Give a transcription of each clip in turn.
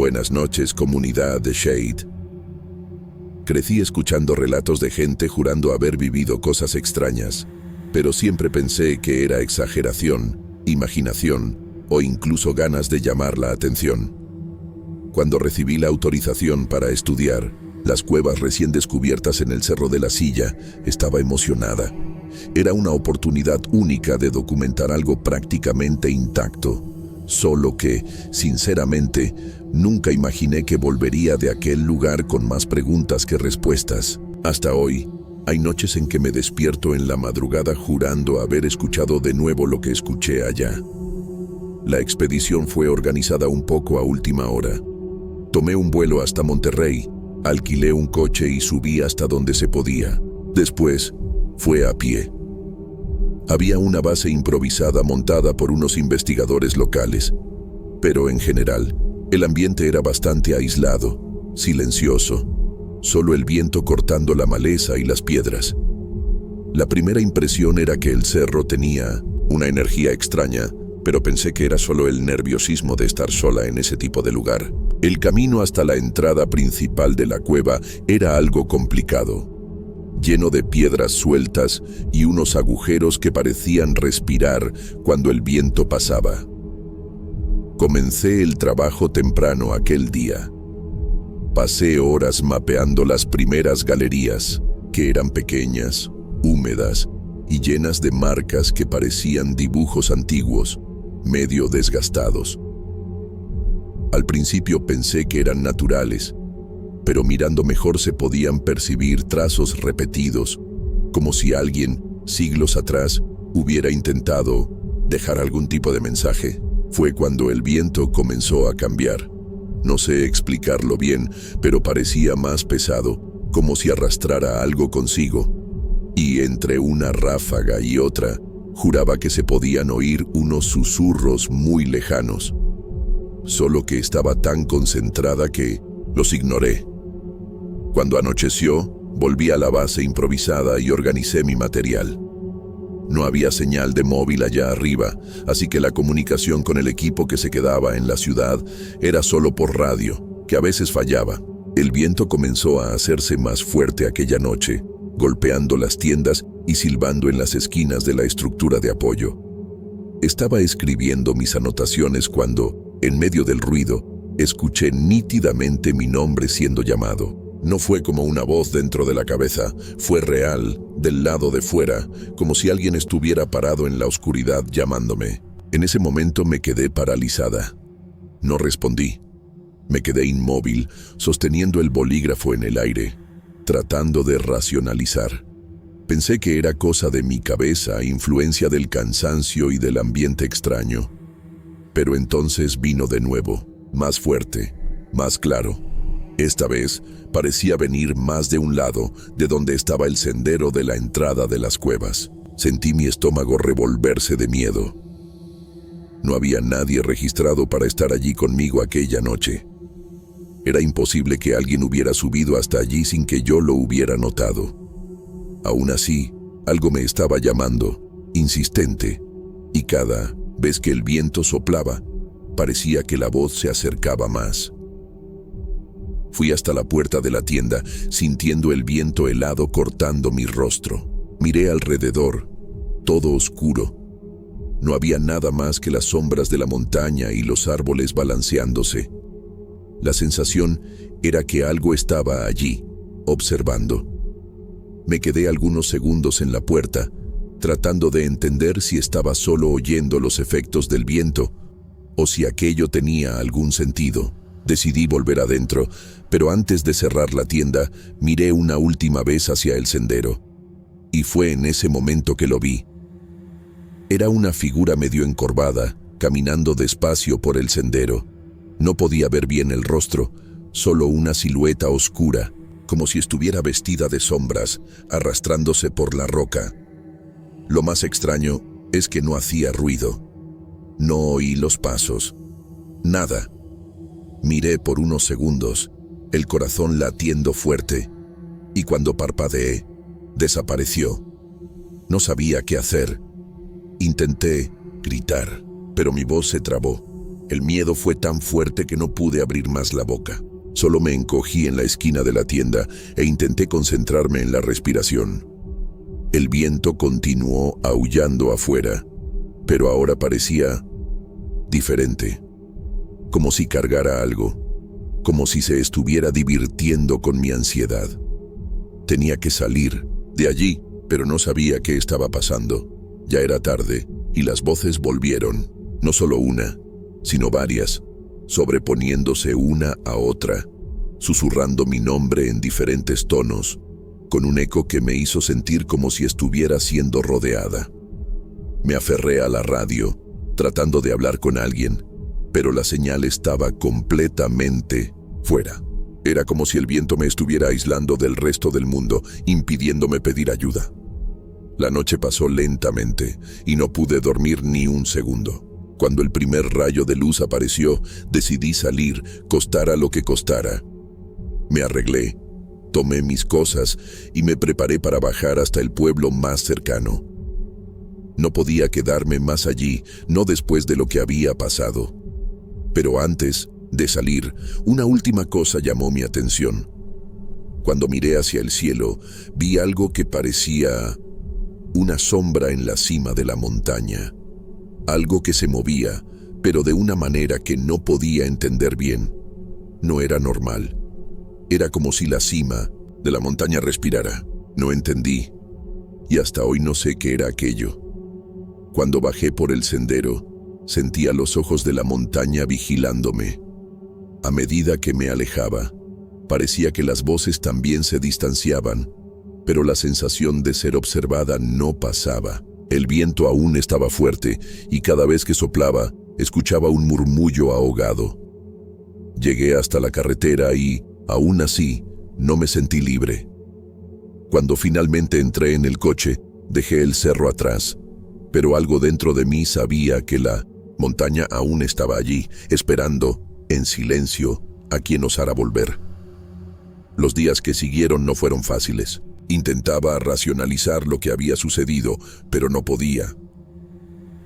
Buenas noches, comunidad de Shade. Crecí escuchando relatos de gente jurando haber vivido cosas extrañas, pero siempre pensé que era exageración, imaginación o incluso ganas de llamar la atención. Cuando recibí la autorización para estudiar las cuevas recién descubiertas en el Cerro de la Silla, estaba emocionada. Era una oportunidad única de documentar algo prácticamente intacto, solo que, sinceramente, nunca imaginé que volvería de aquel lugar con más preguntas que respuestas. Hasta hoy, hay noches en que me despierto en la madrugada jurando haber escuchado de nuevo lo que escuché allá. La expedición fue organizada un poco a última hora. Tomé un vuelo hasta Monterrey, alquilé un coche y subí hasta donde se podía. Después, fue a pie. Había una base improvisada montada por unos investigadores locales, pero en general, el ambiente era bastante aislado, silencioso, solo el viento cortando la maleza y las piedras. La primera impresión era que el cerro tenía una energía extraña, pero pensé que era solo el nerviosismo de estar sola en ese tipo de lugar. El camino hasta la entrada principal de la cueva era algo complicado, lleno de piedras sueltas y unos agujeros que parecían respirar cuando el viento pasaba. Comencé el trabajo temprano aquel día. Pasé horas mapeando las primeras galerías, que eran pequeñas, húmedas y llenas de marcas que parecían dibujos antiguos, medio desgastados. Al principio pensé que eran naturales, pero mirando mejor se podían percibir trazos repetidos, como si alguien, siglos atrás, hubiera intentado dejar algún tipo de mensaje. Fue cuando el viento comenzó a cambiar. No sé explicarlo bien, pero parecía más pesado, como si arrastrara algo consigo. Y entre una ráfaga y otra, juraba que se podían oír unos susurros muy lejanos. Solo que estaba tan concentrada que los ignoré. Cuando anocheció, volví a la base improvisada y organicé mi material. No había señal de móvil allá arriba, así que la comunicación con el equipo que se quedaba en la ciudad era solo por radio, que a veces fallaba. El viento comenzó a hacerse más fuerte aquella noche, golpeando las tiendas y silbando en las esquinas de la estructura de apoyo. Estaba escribiendo mis anotaciones cuando, en medio del ruido, escuché nítidamente mi nombre siendo llamado. No fue como una voz dentro de la cabeza, fue real, del lado de fuera, como si alguien estuviera parado en la oscuridad llamándome. En ese momento me quedé paralizada. No respondí. Me quedé inmóvil, sosteniendo el bolígrafo en el aire, tratando de racionalizar. Pensé que era cosa de mi cabeza, influencia del cansancio y del ambiente extraño. Pero entonces vino de nuevo, más fuerte, más claro. Esta vez parecía venir más de un lado, de donde estaba el sendero de la entrada de las cuevas. Sentí mi estómago revolverse de miedo. No había nadie registrado para estar allí conmigo aquella noche. Era imposible que alguien hubiera subido hasta allí sin que yo lo hubiera notado. Aún así, algo me estaba llamando, insistente, y cada vez que el viento soplaba, parecía que la voz se acercaba más. Fui hasta la puerta de la tienda, sintiendo el viento helado cortando mi rostro. Miré alrededor, todo oscuro. No había nada más que las sombras de la montaña y los árboles balanceándose. La sensación era que algo estaba allí, observando. Me quedé algunos segundos en la puerta, tratando de entender si estaba solo oyendo los efectos del viento o si aquello tenía algún sentido. Decidí volver adentro, pero antes de cerrar la tienda, miré una última vez hacia el sendero. Y fue en ese momento que lo vi. Era una figura medio encorvada, caminando despacio por el sendero. No podía ver bien el rostro, solo una silueta oscura, como si estuviera vestida de sombras, arrastrándose por la roca. Lo más extraño es que no hacía ruido. No oí los pasos. Nada. Miré por unos segundos, el corazón latiendo fuerte, y cuando parpadeé, desapareció. No sabía qué hacer. Intenté gritar, pero mi voz se trabó. El miedo fue tan fuerte que no pude abrir más la boca. Solo me encogí en la esquina de la tienda e intenté concentrarme en la respiración. El viento continuó aullando afuera, pero ahora parecía diferente, como si cargara algo, como si se estuviera divirtiendo con mi ansiedad. Tenía que salir de allí, pero no sabía qué estaba pasando. Ya era tarde y las voces volvieron, no solo una, sino varias, sobreponiéndose una a otra, susurrando mi nombre en diferentes tonos, con un eco que me hizo sentir como si estuviera siendo rodeada. Me aferré a la radio, tratando de hablar con alguien, pero la señal estaba completamente fuera. Era como si el viento me estuviera aislando del resto del mundo, impidiéndome pedir ayuda. La noche pasó lentamente y no pude dormir ni un segundo. Cuando el primer rayo de luz apareció, decidí salir, costara lo que costara. Me arreglé, tomé mis cosas y me preparé para bajar hasta el pueblo más cercano. No podía quedarme más allí, no después de lo que había pasado. Pero antes de salir, una última cosa llamó mi atención. Cuando miré hacia el cielo, vi algo que parecía una sombra en la cima de la montaña. Algo que se movía, pero de una manera que no podía entender bien. No era normal. Era como si la cima de la montaña respirara. No entendí, y hasta hoy no sé qué era aquello. Cuando bajé por el sendero, sentía los ojos de la montaña vigilándome. A medida que me alejaba, parecía que las voces también se distanciaban, pero la sensación de ser observada no pasaba. El viento aún estaba fuerte y cada vez que soplaba, escuchaba un murmullo ahogado. Llegué hasta la carretera y, aún así, no me sentí libre. Cuando finalmente entré en el coche, dejé el cerro atrás, pero algo dentro de mí sabía que la montaña aún estaba allí, esperando, en silencio, a quien osara volver. Los días que siguieron no fueron fáciles. Intentaba racionalizar lo que había sucedido, pero no podía.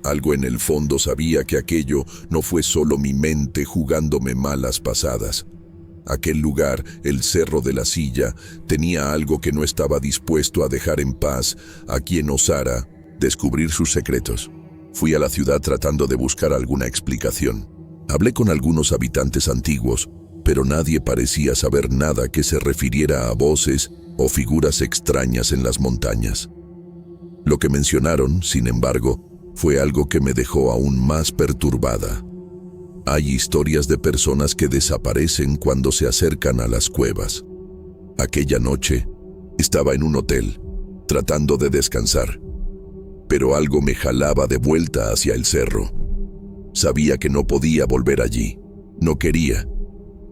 Algo en el fondo sabía que aquello no fue solo mi mente jugándome malas pasadas. Aquel lugar, el Cerro de la Silla, tenía algo que no estaba dispuesto a dejar en paz a quien osara descubrir sus secretos. Fui a la ciudad tratando de buscar alguna explicación. Hablé con algunos habitantes antiguos, pero nadie parecía saber nada que se refiriera a voces o figuras extrañas en las montañas. Lo que mencionaron, sin embargo, fue algo que me dejó aún más perturbada. Hay historias de personas que desaparecen cuando se acercan a las cuevas. Aquella noche, estaba en un hotel, tratando de descansar, pero algo me jalaba de vuelta hacia el cerro. Sabía que no podía volver allí, no quería,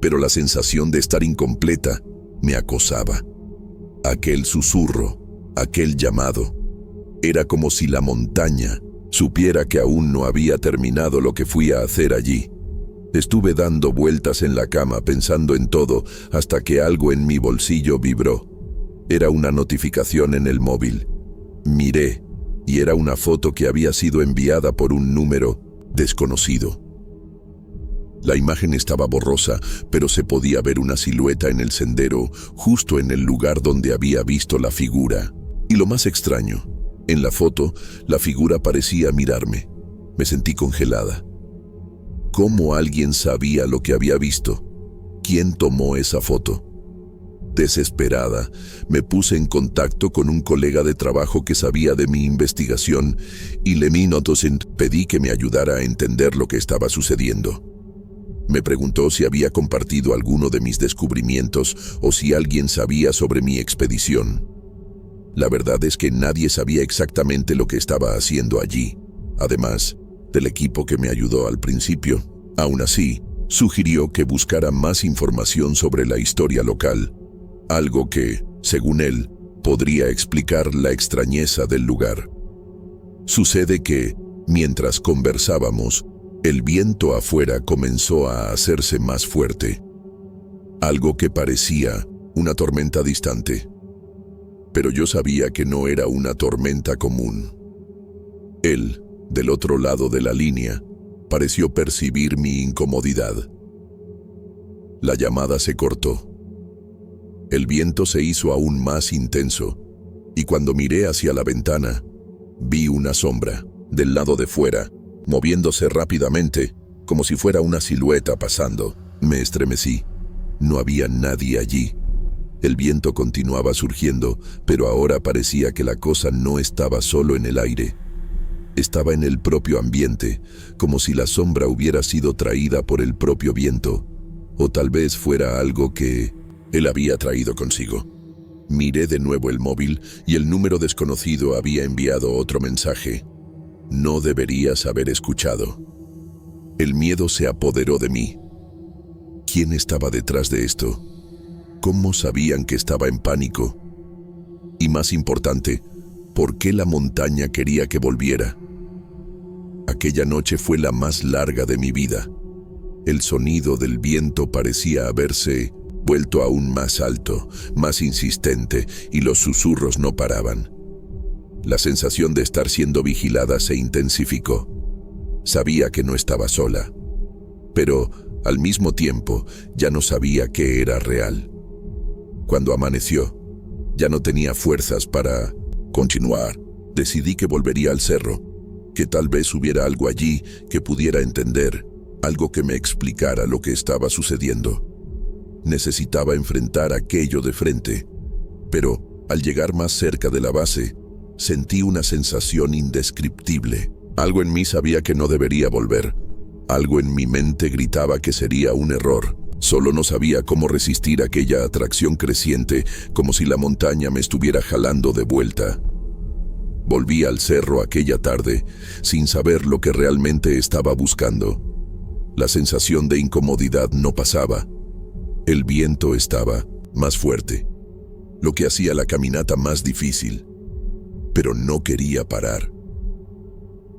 pero la sensación de estar incompleta me acosaba. Aquel susurro, aquel llamado, era como si la montaña supiera que aún no había terminado lo que fui a hacer allí. Estuve dando vueltas en la cama pensando en todo hasta que algo en mi bolsillo vibró. Era una notificación en el móvil. Miré y era una foto que había sido enviada por un número desconocido. La imagen estaba borrosa, pero se podía ver una silueta en el sendero, justo en el lugar donde había visto la figura. Y lo más extraño, en la foto, la figura parecía mirarme. Me sentí congelada. ¿Cómo alguien sabía lo que había visto? ¿Quién tomó esa foto? Desesperada, me puse en contacto con un colega de trabajo que sabía de mi investigación y le pedí que me ayudara a entender lo que estaba sucediendo. Me preguntó si había compartido alguno de mis descubrimientos o si alguien sabía sobre mi expedición. La verdad es que nadie sabía exactamente lo que estaba haciendo allí, además del equipo que me ayudó al principio. Aún así, sugirió que buscara más información sobre la historia local, algo que, según él, podría explicar la extrañeza del lugar. Sucede que, mientras conversábamos, el viento afuera comenzó a hacerse más fuerte, algo que parecía una tormenta distante. Pero yo sabía que no era una tormenta común. Él, del otro lado de la línea, pareció percibir mi incomodidad. La llamada se cortó. El viento se hizo aún más intenso, y cuando miré hacia la ventana, vi una sombra, del lado de fuera, moviéndose rápidamente, como si fuera una silueta pasando. Me estremecí. No había nadie allí. El viento continuaba surgiendo, pero ahora parecía que la cosa no estaba solo en el aire. Estaba en el propio ambiente, como si la sombra hubiera sido traída por el propio viento, o tal vez fuera algo que él había traído consigo. Miré de nuevo el móvil y el número desconocido había enviado otro mensaje. No deberías haber escuchado. El miedo se apoderó de mí. ¿Quién estaba detrás de esto? ¿Cómo sabían que estaba en pánico? Y más importante, ¿por qué la montaña quería que volviera? Aquella noche fue la más larga de mi vida. El sonido del viento parecía haberse vuelto aún más alto, más insistente, y los susurros no paraban. La sensación de estar siendo vigilada se intensificó. Sabía que no estaba sola, pero al mismo tiempo ya no sabía que era real. Cuando amaneció, ya no tenía fuerzas para continuar. Decidí que volvería al cerro, que tal vez hubiera algo allí que pudiera entender, algo que me explicara lo que estaba sucediendo. Necesitaba enfrentar aquello de frente, pero al llegar más cerca de la base, sentí una sensación indescriptible. Algo en mí sabía que no debería volver. Algo en mi mente gritaba que sería un error. Solo no sabía cómo resistir aquella atracción creciente, como si la montaña me estuviera jalando de vuelta. Volví al cerro aquella tarde, sin saber lo que realmente estaba buscando. La sensación de incomodidad no pasaba. El viento estaba más fuerte, lo que hacía la caminata más difícil, pero no quería parar.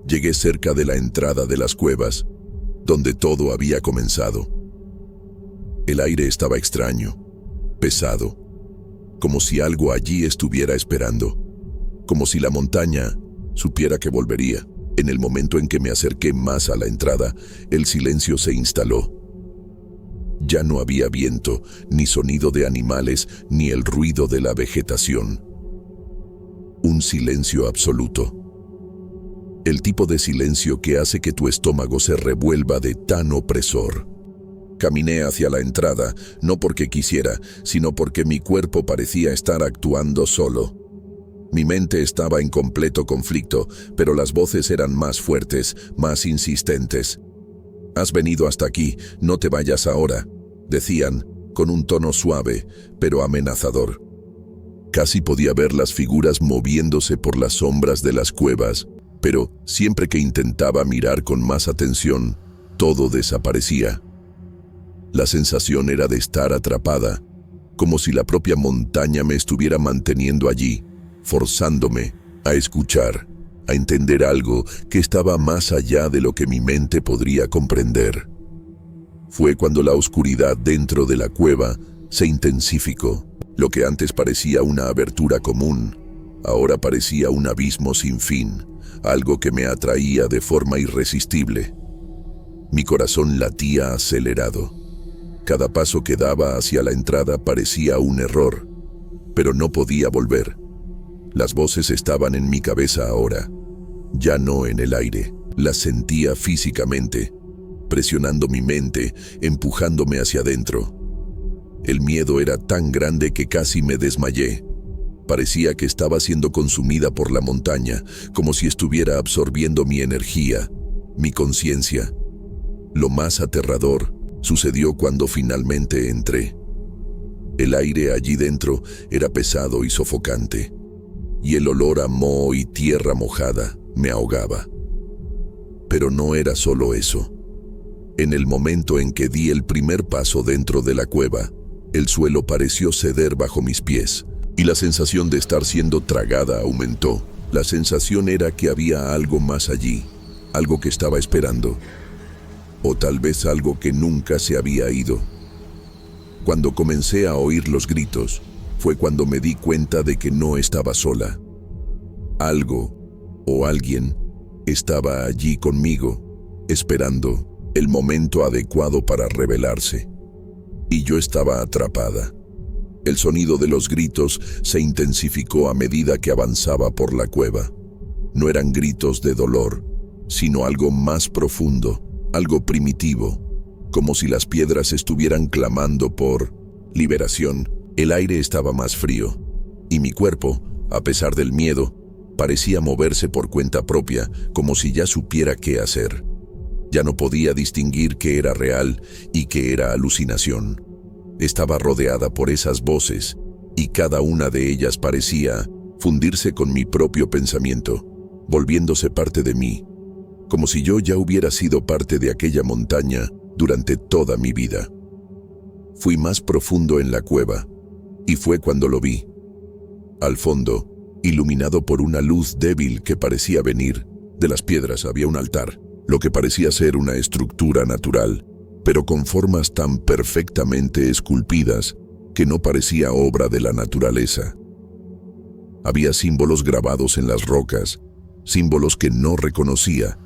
Llegué cerca de la entrada de las cuevas, donde todo había comenzado. El aire estaba extraño, pesado, como si algo allí estuviera esperando, como si la montaña supiera que volvería. En el momento en que me acerqué más a la entrada, el silencio se instaló. Ya no había viento, ni sonido de animales, ni el ruido de la vegetación. Un silencio absoluto. El tipo de silencio que hace que tu estómago se revuelva de tan opresor. Caminé hacia la entrada, no porque quisiera, sino porque mi cuerpo parecía estar actuando solo. Mi mente estaba en completo conflicto, pero las voces eran más fuertes, más insistentes. «Has venido hasta aquí, no te vayas ahora», decían, con un tono suave, pero amenazador. Casi podía ver las figuras moviéndose por las sombras de las cuevas, pero siempre que intentaba mirar con más atención, todo desaparecía. La sensación era de estar atrapada, como si la propia montaña me estuviera manteniendo allí, forzándome a escuchar, a entender algo que estaba más allá de lo que mi mente podría comprender. Fue cuando la oscuridad dentro de la cueva se intensificó. Lo que antes parecía una abertura común, ahora parecía un abismo sin fin, algo que me atraía de forma irresistible. Mi corazón latía acelerado. Cada paso que daba hacia la entrada parecía un error, pero no podía volver. Las voces estaban en mi cabeza ahora, ya no en el aire. Las sentía físicamente, presionando mi mente, empujándome hacia adentro. El miedo era tan grande que casi me desmayé. Parecía que estaba siendo consumida por la montaña, como si estuviera absorbiendo mi energía, mi conciencia. Lo más aterrador sucedió cuando finalmente entré. El aire allí dentro era pesado y sofocante, y el olor a moho y tierra mojada me ahogaba. Pero no era solo eso. En el momento en que di el primer paso dentro de la cueva, el suelo pareció ceder bajo mis pies, y la sensación de estar siendo tragada aumentó. La sensación era que había algo más allí, algo que estaba esperando, o tal vez algo que nunca se había ido. Cuando comencé a oír los gritos, fue cuando me di cuenta de que no estaba sola. Algo o alguien estaba allí conmigo, esperando el momento adecuado para revelarse. Y yo estaba atrapada. El sonido de los gritos se intensificó a medida que avanzaba por la cueva. No eran gritos de dolor, sino algo más profundo, algo primitivo, como si las piedras estuvieran clamando por liberación. El aire estaba más frío, y mi cuerpo, a pesar del miedo, parecía moverse por cuenta propia, como si ya supiera qué hacer. Ya no podía distinguir qué era real y qué era alucinación. Estaba rodeada por esas voces, y cada una de ellas parecía fundirse con mi propio pensamiento, volviéndose parte de mí, como si yo ya hubiera sido parte de aquella montaña durante toda mi vida. Fui más profundo en la cueva, y fue cuando lo vi. Al fondo, iluminado por una luz débil que parecía venir de las piedras, había un altar, lo que parecía ser una estructura natural, pero con formas tan perfectamente esculpidas que no parecía obra de la naturaleza. Había símbolos grabados en las rocas, símbolos que no reconocía,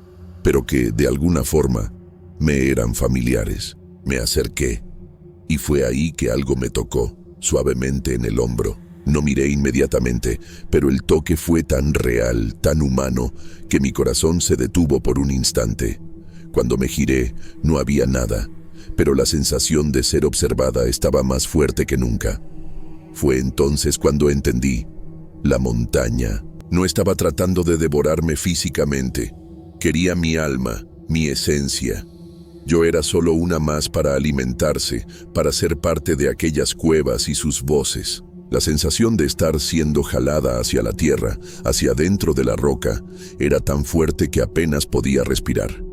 pero que, de alguna forma, me eran familiares. Me acerqué, y fue ahí que algo me tocó, suavemente en el hombro. No miré inmediatamente, pero el toque fue tan real, tan humano, que mi corazón se detuvo por un instante. Cuando me giré, no había nada, pero la sensación de ser observada estaba más fuerte que nunca. Fue entonces cuando entendí. La montaña no estaba tratando de devorarme físicamente. Quería mi alma, mi esencia. Yo era solo una más para alimentarse, para ser parte de aquellas cuevas y sus voces. La sensación de estar siendo jalada hacia la tierra, hacia dentro de la roca, era tan fuerte que apenas podía respirar.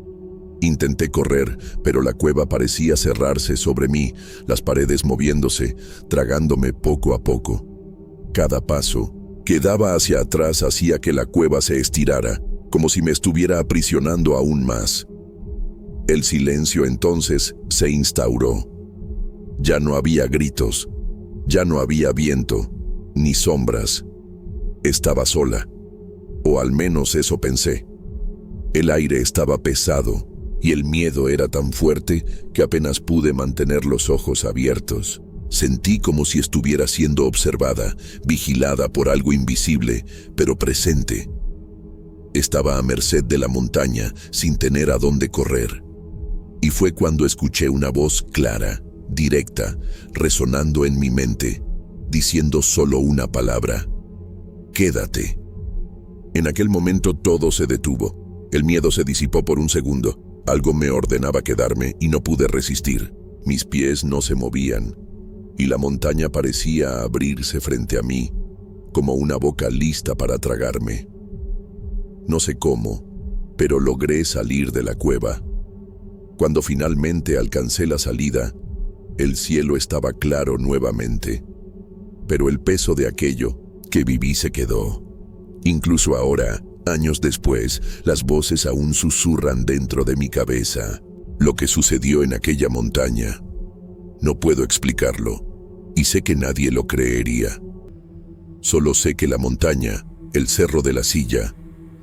Intenté correr, pero la cueva parecía cerrarse sobre mí, las paredes moviéndose, tragándome poco a poco. Cada paso que daba hacia atrás hacía que la cueva se estirara, como si me estuviera aprisionando aún más. El silencio entonces se instauró. Ya no había gritos, ya no había viento, ni sombras. Estaba sola, o al menos eso pensé. El aire estaba pesado, y el miedo era tan fuerte que apenas pude mantener los ojos abiertos. Sentí como si estuviera siendo observada, vigilada por algo invisible, pero presente. Estaba a merced de la montaña, sin tener a dónde correr. Y fue cuando escuché una voz clara, directa, resonando en mi mente, diciendo solo una palabra: «Quédate». En aquel momento todo se detuvo. El miedo se disipó por un segundo. Algo me ordenaba quedarme y no pude resistir. Mis pies no se movían, y la montaña parecía abrirse frente a mí, como una boca lista para tragarme. No sé cómo, pero logré salir de la cueva. Cuando finalmente alcancé la salida, el cielo estaba claro nuevamente, pero el peso de aquello que viví se quedó. Incluso ahora, años después, las voces aún susurran dentro de mi cabeza. Lo que sucedió en aquella montaña, no puedo explicarlo, y sé que nadie lo creería. Solo sé que la montaña, el cerro de la silla,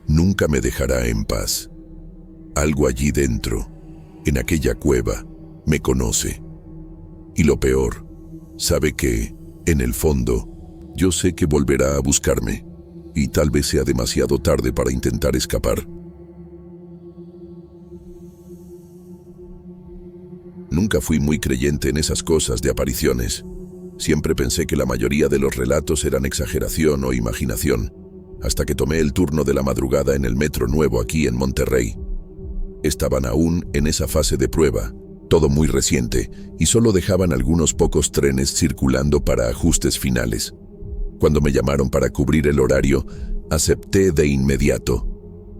nunca me dejará en paz. Algo allí dentro, en aquella cueva, me conoce. Y lo peor, sabe que, en el fondo, yo sé que volverá a buscarme, y tal vez sea demasiado tarde para intentar escapar. Nunca fui muy creyente en esas cosas de apariciones. Siempre pensé que la mayoría de los relatos eran exageración o imaginación, hasta que tomé el turno de la madrugada en el metro nuevo aquí en Monterrey. Estaban aún en esa fase de prueba, todo muy reciente, y solo dejaban algunos pocos trenes circulando para ajustes finales. Cuando me llamaron para cubrir el horario, acepté de inmediato.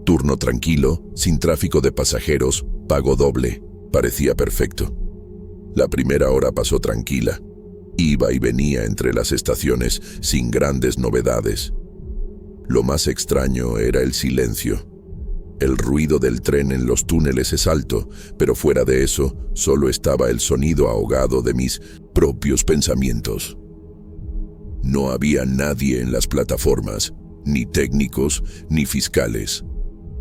Turno tranquilo, sin tráfico de pasajeros, pago doble. Parecía perfecto. La primera hora pasó tranquila. Iba y venía entre las estaciones sin grandes novedades. Lo más extraño era el silencio. El ruido del tren en los túneles es alto, pero fuera de eso, solo estaba el sonido ahogado de mis propios pensamientos. No había nadie en las plataformas, ni técnicos, ni fiscales.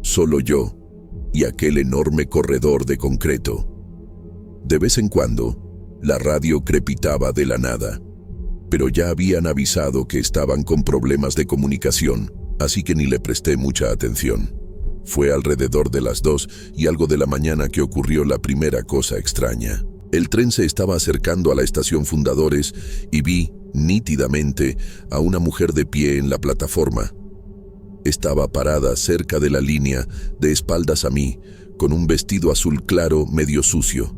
Solo yo, y aquel enorme corredor de concreto. De vez en cuando, la radio crepitaba de la nada, pero ya habían avisado que estaban con problemas de comunicación, así que ni le presté mucha atención. Fue alrededor de las 2 y algo de la mañana que ocurrió la primera cosa extraña. El tren se estaba acercando a la estación Fundadores y vi, nítidamente, a una mujer de pie en la plataforma. Estaba parada cerca de la línea, de espaldas a mí, con un vestido azul claro medio sucio.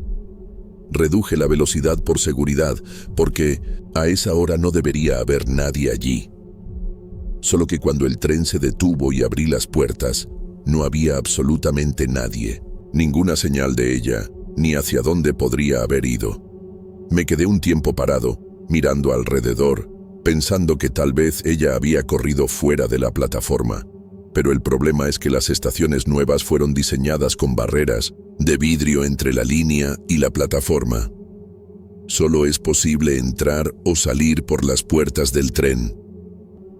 Reduje la velocidad por seguridad, porque a esa hora no debería haber nadie allí. Solo que cuando el tren se detuvo y abrí las puertas, no había absolutamente nadie, ninguna señal de ella, ni hacia dónde podría haber ido. Me quedé un tiempo parado, mirando alrededor, pensando que tal vez ella había corrido fuera de la plataforma. Pero el problema es que las estaciones nuevas fueron diseñadas con barreras de vidrio entre la línea y la plataforma. Solo es posible entrar o salir por las puertas del tren.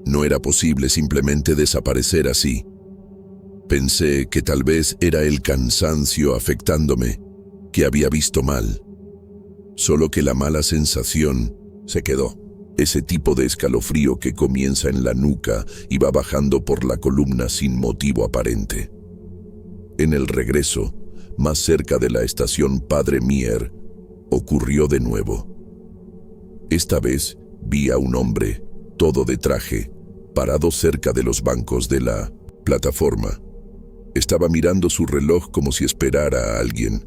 No era posible simplemente desaparecer así. Pensé que tal vez era el cansancio afectándome, que había visto mal. Solo que la mala sensación se quedó. Ese tipo de escalofrío que comienza en la nuca y va bajando por la columna sin motivo aparente. En el regreso, más cerca de la estación Padre Mier, ocurrió de nuevo. Esta vez vi a un hombre, todo de traje, parado cerca de los bancos de la plataforma. Estaba mirando su reloj como si esperara a alguien.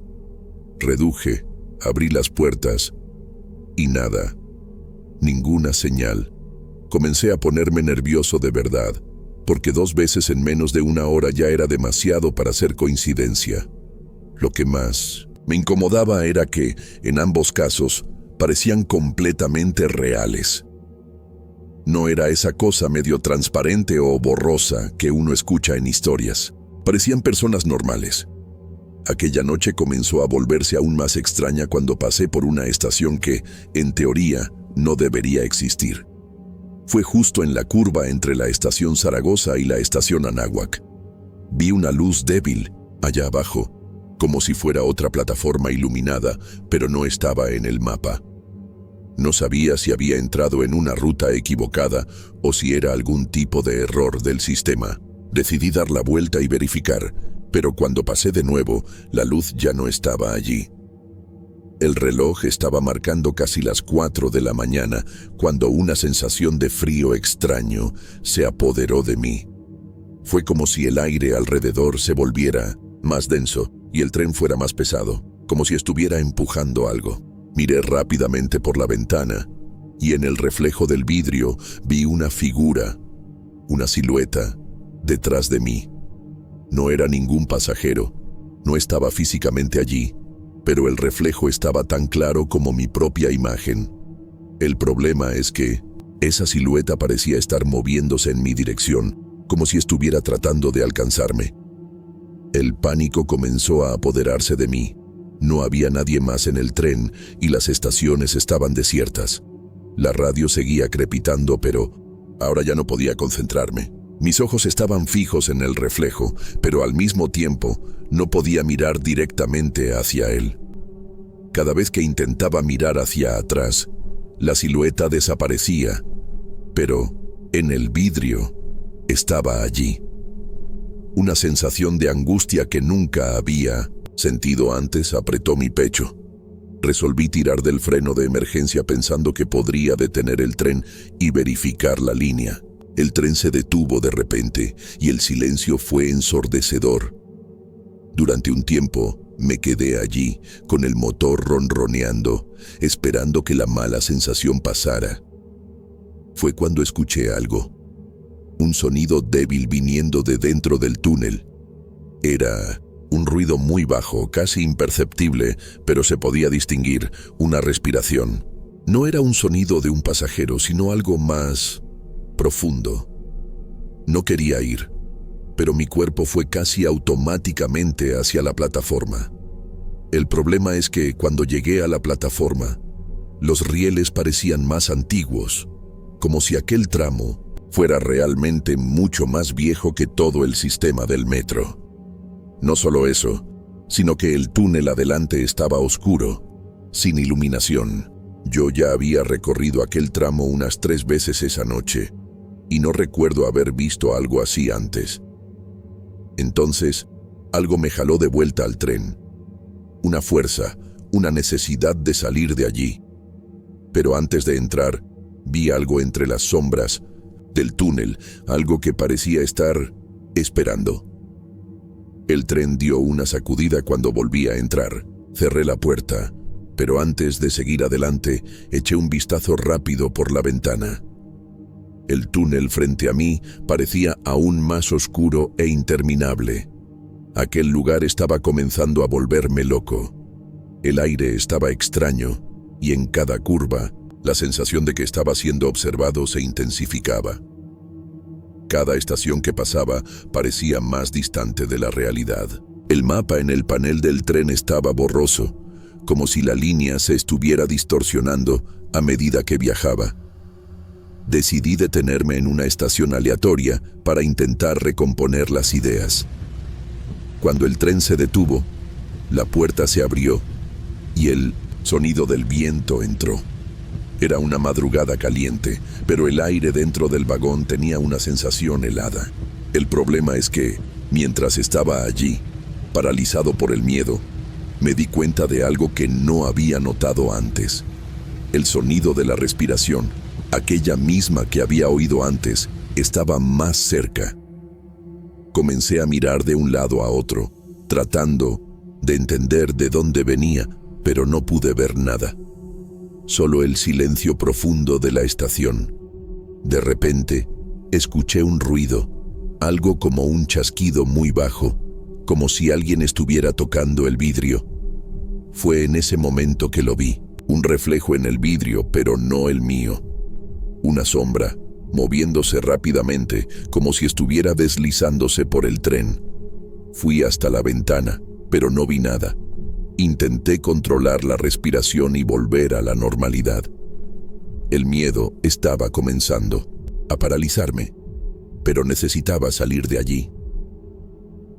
Reduje, abrí las puertas y nada. Ninguna señal. Comencé a ponerme nervioso de verdad, porque 2 veces en menos de 1 hora ya era demasiado para ser coincidencia. Lo que más me incomodaba era que, en ambos casos, parecían completamente reales. No era esa cosa medio transparente o borrosa que uno escucha en historias. Parecían personas normales. Aquella noche comenzó a volverse aún más extraña cuando pasé por una estación que, en teoría, no debería existir. Fue justo en la curva entre la estación Zaragoza y la estación Anáhuac. Vi una luz débil, allá abajo, como si fuera otra plataforma iluminada, pero no estaba en el mapa. No sabía si había entrado en una ruta equivocada o si era algún tipo de error del sistema. Decidí dar la vuelta y verificar, pero cuando pasé de nuevo, la luz ya no estaba allí. El reloj estaba marcando casi las 4 de la mañana cuando una sensación de frío extraño se apoderó de mí. Fue como si el aire alrededor se volviera más denso y el tren fuera más pesado, como si estuviera empujando algo. Miré rápidamente por la ventana y en el reflejo del vidrio vi una figura, una silueta, detrás de mí. No era ningún pasajero, no estaba físicamente allí, pero el reflejo estaba tan claro como mi propia imagen. El problema es que esa silueta parecía estar moviéndose en mi dirección, como si estuviera tratando de alcanzarme. El pánico comenzó a apoderarse de mí. No había nadie más en el tren y las estaciones estaban desiertas. La radio seguía crepitando, pero ahora ya no podía concentrarme. Mis ojos estaban fijos en el reflejo, pero al mismo tiempo no podía mirar directamente hacia él. Cada vez que intentaba mirar hacia atrás, la silueta desaparecía, pero en el vidrio estaba allí. Una sensación de angustia que nunca había sentido antes apretó mi pecho. Resolví tirar del freno de emergencia pensando que podría detener el tren y verificar la línea. El tren se detuvo de repente y el silencio fue ensordecedor. Durante un tiempo me quedé allí, con el motor ronroneando, esperando que la mala sensación pasara. Fue cuando escuché algo. Un sonido débil viniendo de dentro del túnel. Era un ruido muy bajo, casi imperceptible, pero se podía distinguir, una respiración. No era un sonido de un pasajero, sino algo más profundo. No quería ir, pero mi cuerpo fue casi automáticamente hacia la plataforma. El problema es que cuando llegué a la plataforma, los rieles parecían más antiguos, como si aquel tramo fuera realmente mucho más viejo que todo el sistema del metro. No solo eso, sino que el túnel adelante estaba oscuro, sin iluminación. Yo ya había recorrido aquel tramo unas 3 veces esa noche, y no recuerdo haber visto algo así antes. Entonces, algo me jaló de vuelta al tren. Una fuerza, una necesidad de salir de allí. Pero antes de entrar, vi algo entre las sombras del túnel, algo que parecía estar esperando. El tren dio una sacudida cuando volví a entrar. Cerré la puerta, pero antes de seguir adelante, eché un vistazo rápido por la ventana. El túnel frente a mí parecía aún más oscuro e interminable. Aquel lugar estaba comenzando a volverme loco. El aire estaba extraño, y en cada curva, la sensación de que estaba siendo observado se intensificaba. Cada estación que pasaba parecía más distante de la realidad. El mapa en el panel del tren estaba borroso, como si la línea se estuviera distorsionando a medida que viajaba. Decidí detenerme en una estación aleatoria para intentar recomponer las ideas. Cuando el tren se detuvo, la puerta se abrió y el sonido del viento entró. Era una madrugada caliente, pero el aire dentro del vagón tenía una sensación helada. El problema es que, mientras estaba allí, paralizado por el miedo, me di cuenta de algo que no había notado antes. El sonido de la respiración, aquella misma que había oído antes, estaba más cerca. Comencé a mirar de un lado a otro, tratando de entender de dónde venía, pero no pude ver nada. Solo el silencio profundo de la estación. De repente, escuché un ruido, algo como un chasquido muy bajo, como si alguien estuviera tocando el vidrio. Fue en ese momento que lo vi, un reflejo en el vidrio, pero no el mío. Una sombra, moviéndose rápidamente, como si estuviera deslizándose por el tren. Fui hasta la ventana, pero no vi nada. Intenté controlar la respiración y volver a la normalidad. El miedo estaba comenzando a paralizarme, pero necesitaba salir de allí.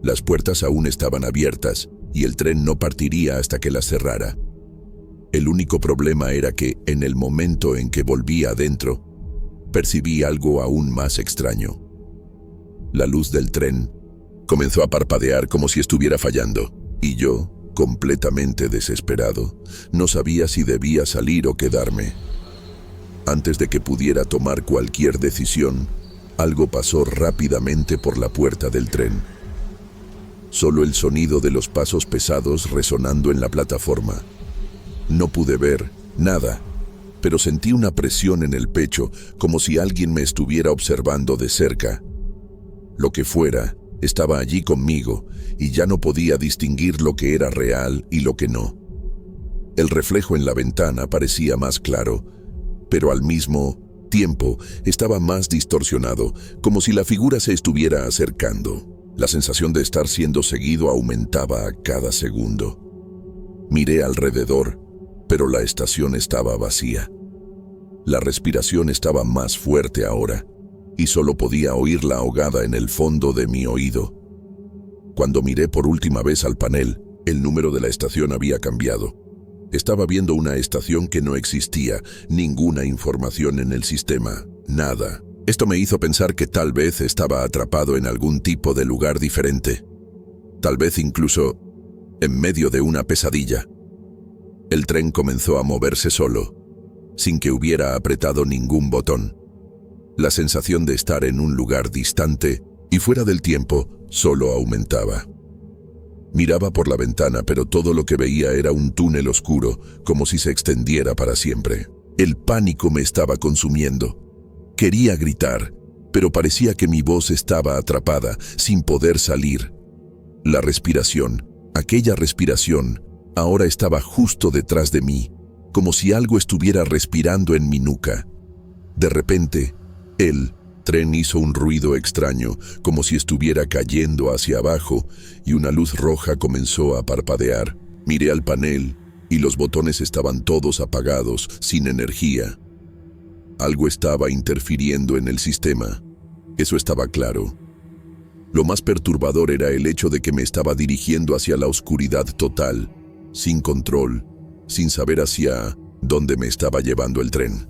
Las puertas aún estaban abiertas y el tren no partiría hasta que las cerrara. El único problema era que, en el momento en que volví adentro, percibí algo aún más extraño. La luz del tren comenzó a parpadear como si estuviera fallando, y yo, completamente desesperado, no sabía si debía salir o quedarme. Antes de que pudiera tomar cualquier decisión, algo pasó rápidamente por la puerta del tren. Solo el sonido de los pasos pesados resonando en la plataforma. No pude ver nada, pero sentí una presión en el pecho, como si alguien me estuviera observando de cerca. Lo que fuera, estaba allí conmigo, y ya no podía distinguir lo que era real y lo que no. El reflejo en la ventana parecía más claro, pero al mismo tiempo estaba más distorsionado, como si la figura se estuviera acercando. La sensación de estar siendo seguido aumentaba a cada segundo. Miré alrededor, pero la estación estaba vacía. La respiración estaba más fuerte ahora, y solo podía oírla ahogada en el fondo de mi oído. Cuando miré por última vez al panel, el número de la estación había cambiado. Estaba viendo una estación que no existía, ninguna información en el sistema, nada. Esto me hizo pensar que tal vez estaba atrapado en algún tipo de lugar diferente. Tal vez incluso en medio de una pesadilla. El tren comenzó a moverse solo, sin que hubiera apretado ningún botón. La sensación de estar en un lugar distante y fuera del tiempo solo aumentaba. Miraba por la ventana, pero todo lo que veía era un túnel oscuro, como si se extendiera para siempre. El pánico me estaba consumiendo. Quería gritar, pero parecía que mi voz estaba atrapada, sin poder salir. La respiración, aquella respiración, ahora estaba justo detrás de mí, como si algo estuviera respirando en mi nuca. De repente, el tren hizo un ruido extraño, como si estuviera cayendo hacia abajo, y una luz roja comenzó a parpadear. Miré al panel, y los botones estaban todos apagados, sin energía. Algo estaba interfiriendo en el sistema. Eso estaba claro. Lo más perturbador era el hecho de que me estaba dirigiendo hacia la oscuridad total, sin control, sin saber hacia dónde me estaba llevando el tren.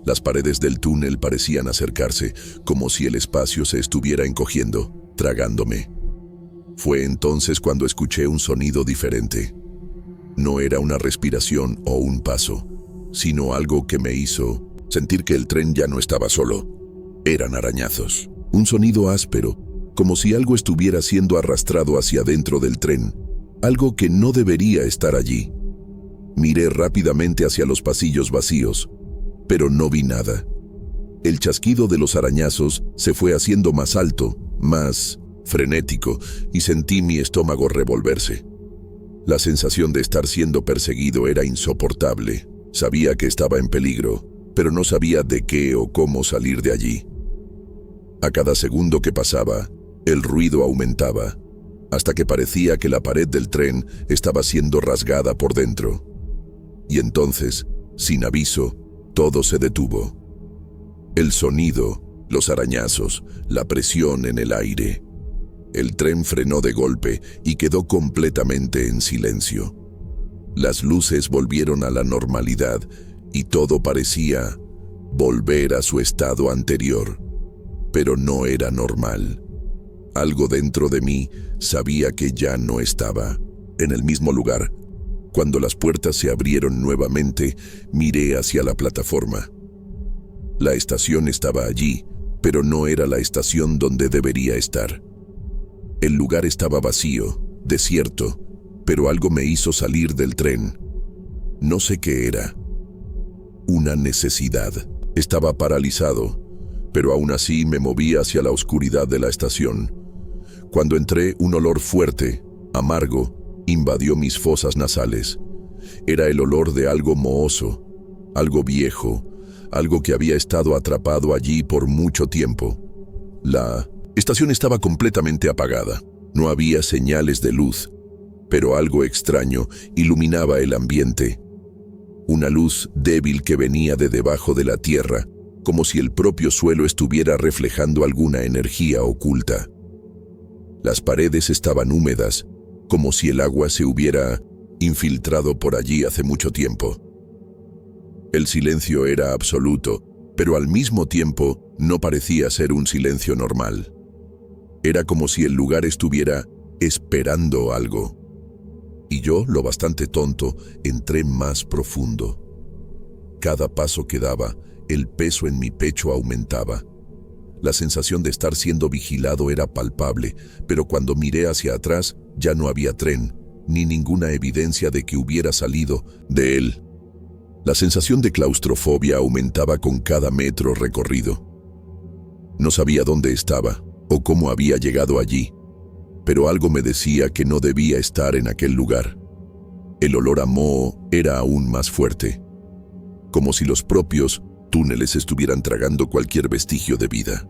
Las paredes del túnel parecían acercarse, como si el espacio se estuviera encogiendo, tragándome. Fue entonces cuando escuché un sonido diferente. No era una respiración o un paso, sino algo que me hizo sentir que el tren ya no estaba solo. Eran arañazos. Un sonido áspero, como si algo estuviera siendo arrastrado hacia adentro del tren, algo que no debería estar allí. Miré rápidamente hacia los pasillos vacíos, pero no vi nada. El chasquido de los arañazos se fue haciendo más alto, más frenético, y sentí mi estómago revolverse. La sensación de estar siendo perseguido era insoportable. Sabía que estaba en peligro, pero no sabía de qué o cómo salir de allí. A cada segundo que pasaba, el ruido aumentaba, hasta que parecía que la pared del tren estaba siendo rasgada por dentro. Y entonces, sin aviso, todo se detuvo. El sonido, los arañazos, la presión en el aire. El tren frenó de golpe y quedó completamente en silencio. Las luces volvieron a la normalidad y todo parecía volver a su estado anterior. Pero no era normal. Algo dentro de mí sabía que ya no estaba en el mismo lugar. Cuando las puertas se abrieron nuevamente, miré hacia la plataforma. La estación estaba allí, pero no era la estación donde debería estar. El lugar estaba vacío, desierto, pero algo me hizo salir del tren. No sé qué era. Una necesidad. Estaba paralizado, pero aún así me moví hacia la oscuridad de la estación. Cuando entré, un olor fuerte, amargo, invadió mis fosas nasales. Era el olor de algo mohoso, algo viejo, algo que había estado atrapado allí por mucho tiempo. La estación estaba completamente apagada. No había señales de luz, pero algo extraño iluminaba el ambiente. Una luz débil que venía de debajo de la tierra, como si el propio suelo estuviera reflejando alguna energía oculta. Las paredes estaban húmedas, como si el agua se hubiera infiltrado por allí hace mucho tiempo. El silencio era absoluto, pero al mismo tiempo no parecía ser un silencio normal. Era como si el lugar estuviera esperando algo. Y yo, lo bastante tonto, entré más profundo. Cada paso que daba, el peso en mi pecho aumentaba. La sensación de estar siendo vigilado era palpable, pero cuando miré hacia atrás, ya no había tren, ni ninguna evidencia de que hubiera salido de él. La sensación de claustrofobia aumentaba con cada metro recorrido. No sabía dónde estaba o cómo había llegado allí, pero algo me decía que no debía estar en aquel lugar. El olor a moho era aún más fuerte, como si los propios túneles estuvieran tragando cualquier vestigio de vida.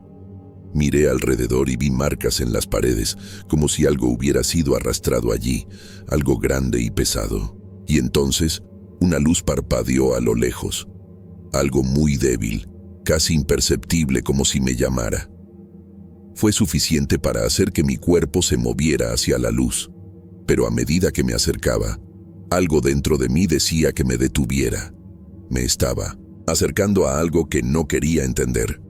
Miré alrededor y vi marcas en las paredes, como si algo hubiera sido arrastrado allí, algo grande y pesado. Y entonces, una luz parpadeó a lo lejos, algo muy débil, casi imperceptible, como si me llamara. Fue suficiente para hacer que mi cuerpo se moviera hacia la luz, pero a medida que me acercaba, algo dentro de mí decía que me detuviera. Me estaba acercando a algo que no quería entender.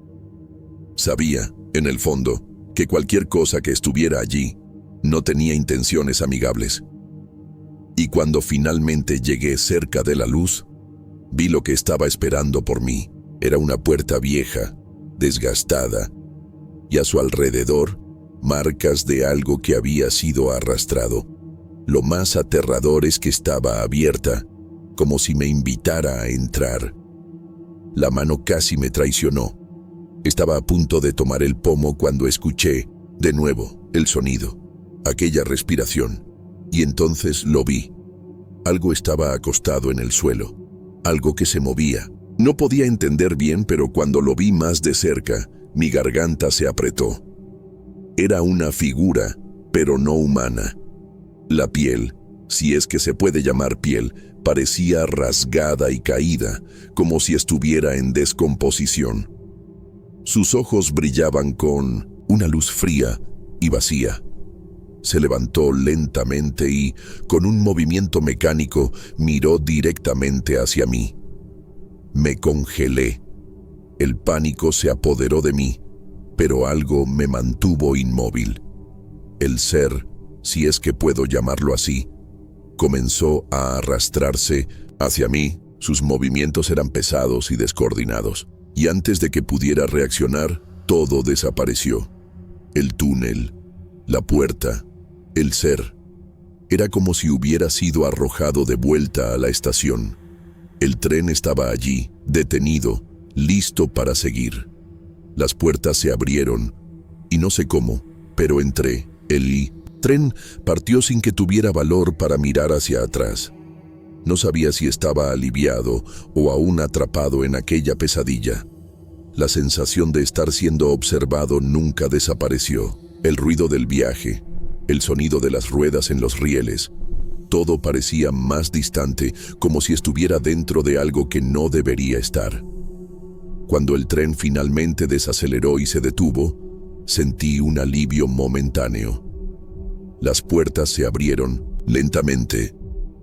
Sabía, en el fondo, que cualquier cosa que estuviera allí no tenía intenciones amigables. Y cuando finalmente llegué cerca de la luz, vi lo que estaba esperando por mí. Era una puerta vieja, desgastada, y a su alrededor, marcas de algo que había sido arrastrado. Lo más aterrador es que estaba abierta, como si me invitara a entrar. La mano casi me traicionó. Estaba a punto de tomar el pomo cuando escuché, de nuevo, el sonido, aquella respiración, y entonces lo vi. Algo estaba acostado en el suelo, algo que se movía. No podía entender bien, pero cuando lo vi más de cerca, mi garganta se apretó. Era una figura, pero no humana. La piel, si es que se puede llamar piel, parecía rasgada y caída, como si estuviera en descomposición. Sus ojos brillaban con una luz fría y vacía. Se levantó lentamente y, con un movimiento mecánico, miró directamente hacia mí. Me congelé. El pánico se apoderó de mí, pero algo me mantuvo inmóvil. El ser, si es que puedo llamarlo así, comenzó a arrastrarse hacia mí. Sus movimientos eran pesados y descoordinados, y antes de que pudiera reaccionar, todo desapareció. El túnel, la puerta, el ser. Era como si hubiera sido arrojado de vuelta a la estación. El tren estaba allí, detenido, listo para seguir. Las puertas se abrieron, y no sé cómo, pero entré. El tren partió sin que tuviera valor para mirar hacia atrás. No sabía si estaba aliviado o aún atrapado en aquella pesadilla. La sensación de estar siendo observado nunca desapareció. El ruido del viaje, el sonido de las ruedas en los rieles, todo parecía más distante, como si estuviera dentro de algo que no debería estar. Cuando el tren finalmente desaceleró y se detuvo, sentí un alivio momentáneo. Las puertas se abrieron lentamente,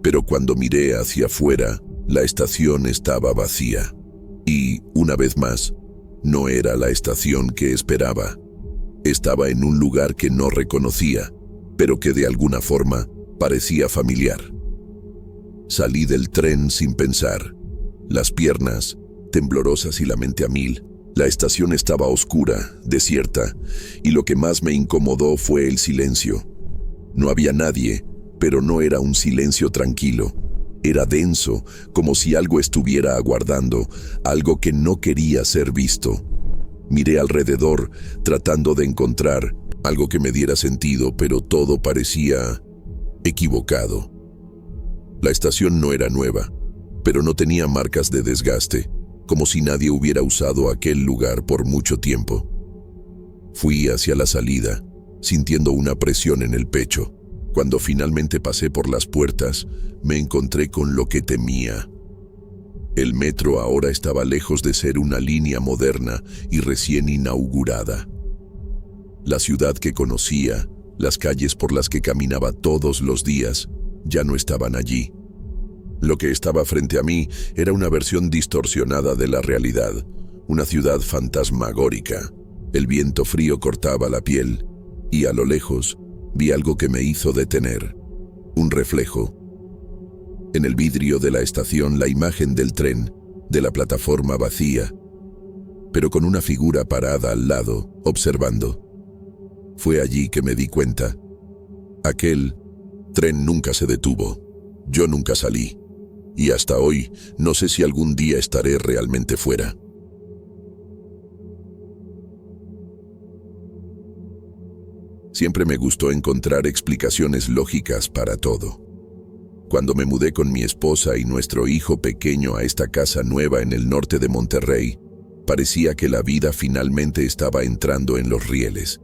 pero cuando miré hacia afuera, la estación estaba vacía. Y, una vez más, no era la estación que esperaba. Estaba en un lugar que no reconocía, pero que de alguna forma parecía familiar. Salí del tren sin pensar, las piernas temblorosas y la mente a mil. La estación estaba oscura, desierta, y lo que más me incomodó fue el silencio. No había nadie, pero no era un silencio tranquilo. Era denso, como si algo estuviera aguardando, algo que no quería ser visto. Miré alrededor, tratando de encontrar algo que me diera sentido, pero todo parecía equivocado. La estación no era nueva, pero no tenía marcas de desgaste, como si nadie hubiera usado aquel lugar por mucho tiempo. Fui hacia la salida, sintiendo una presión en el pecho. Cuando finalmente pasé por las puertas, me encontré con lo que temía. El metro ahora estaba lejos de ser una línea moderna y recién inaugurada. La ciudad que conocía, las calles por las que caminaba todos los días, ya no estaban allí. Lo que estaba frente a mí era una versión distorsionada de la realidad, una ciudad fantasmagórica. El viento frío cortaba la piel, y a lo lejos vi algo que me hizo detener, un reflejo. En el vidrio de la estación, la imagen del tren, de la plataforma vacía, pero con una figura parada al lado, observando. Fue allí que me di cuenta. Aquel tren nunca se detuvo. Yo nunca salí. Y hasta hoy no sé si algún día estaré realmente fuera. Siempre me gustó encontrar explicaciones lógicas para todo. Cuando me mudé con mi esposa y nuestro hijo pequeño a esta casa nueva en el norte de Monterrey, parecía que la vida finalmente estaba entrando en los rieles.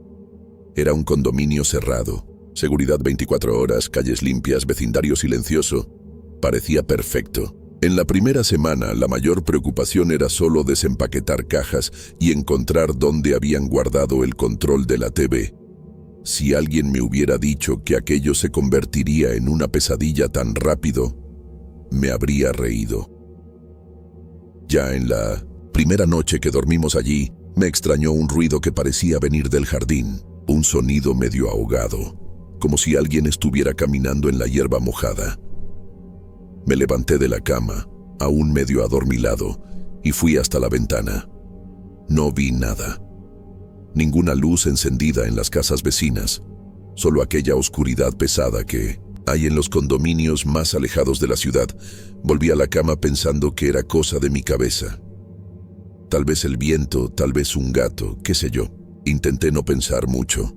Era un condominio cerrado, seguridad 24 horas, calles limpias, vecindario silencioso. Parecía perfecto. En la primera semana, la mayor preocupación era solo desempaquetar cajas y encontrar dónde habían guardado el control de la TV. Si alguien me hubiera dicho que aquello se convertiría en una pesadilla tan rápido, me habría reído. Ya en la primera noche que dormimos allí, me extrañó un ruido que parecía venir del jardín, un sonido medio ahogado, como si alguien estuviera caminando en la hierba mojada. Me levanté de la cama, aún medio adormilado, y fui hasta la ventana. No vi nada. Ninguna luz encendida en las casas vecinas, solo aquella oscuridad pesada que hay en los condominios más alejados de la ciudad. Volví a la cama pensando que era cosa de mi cabeza. Tal vez el viento, tal vez un gato, qué sé yo. Intenté no pensar mucho.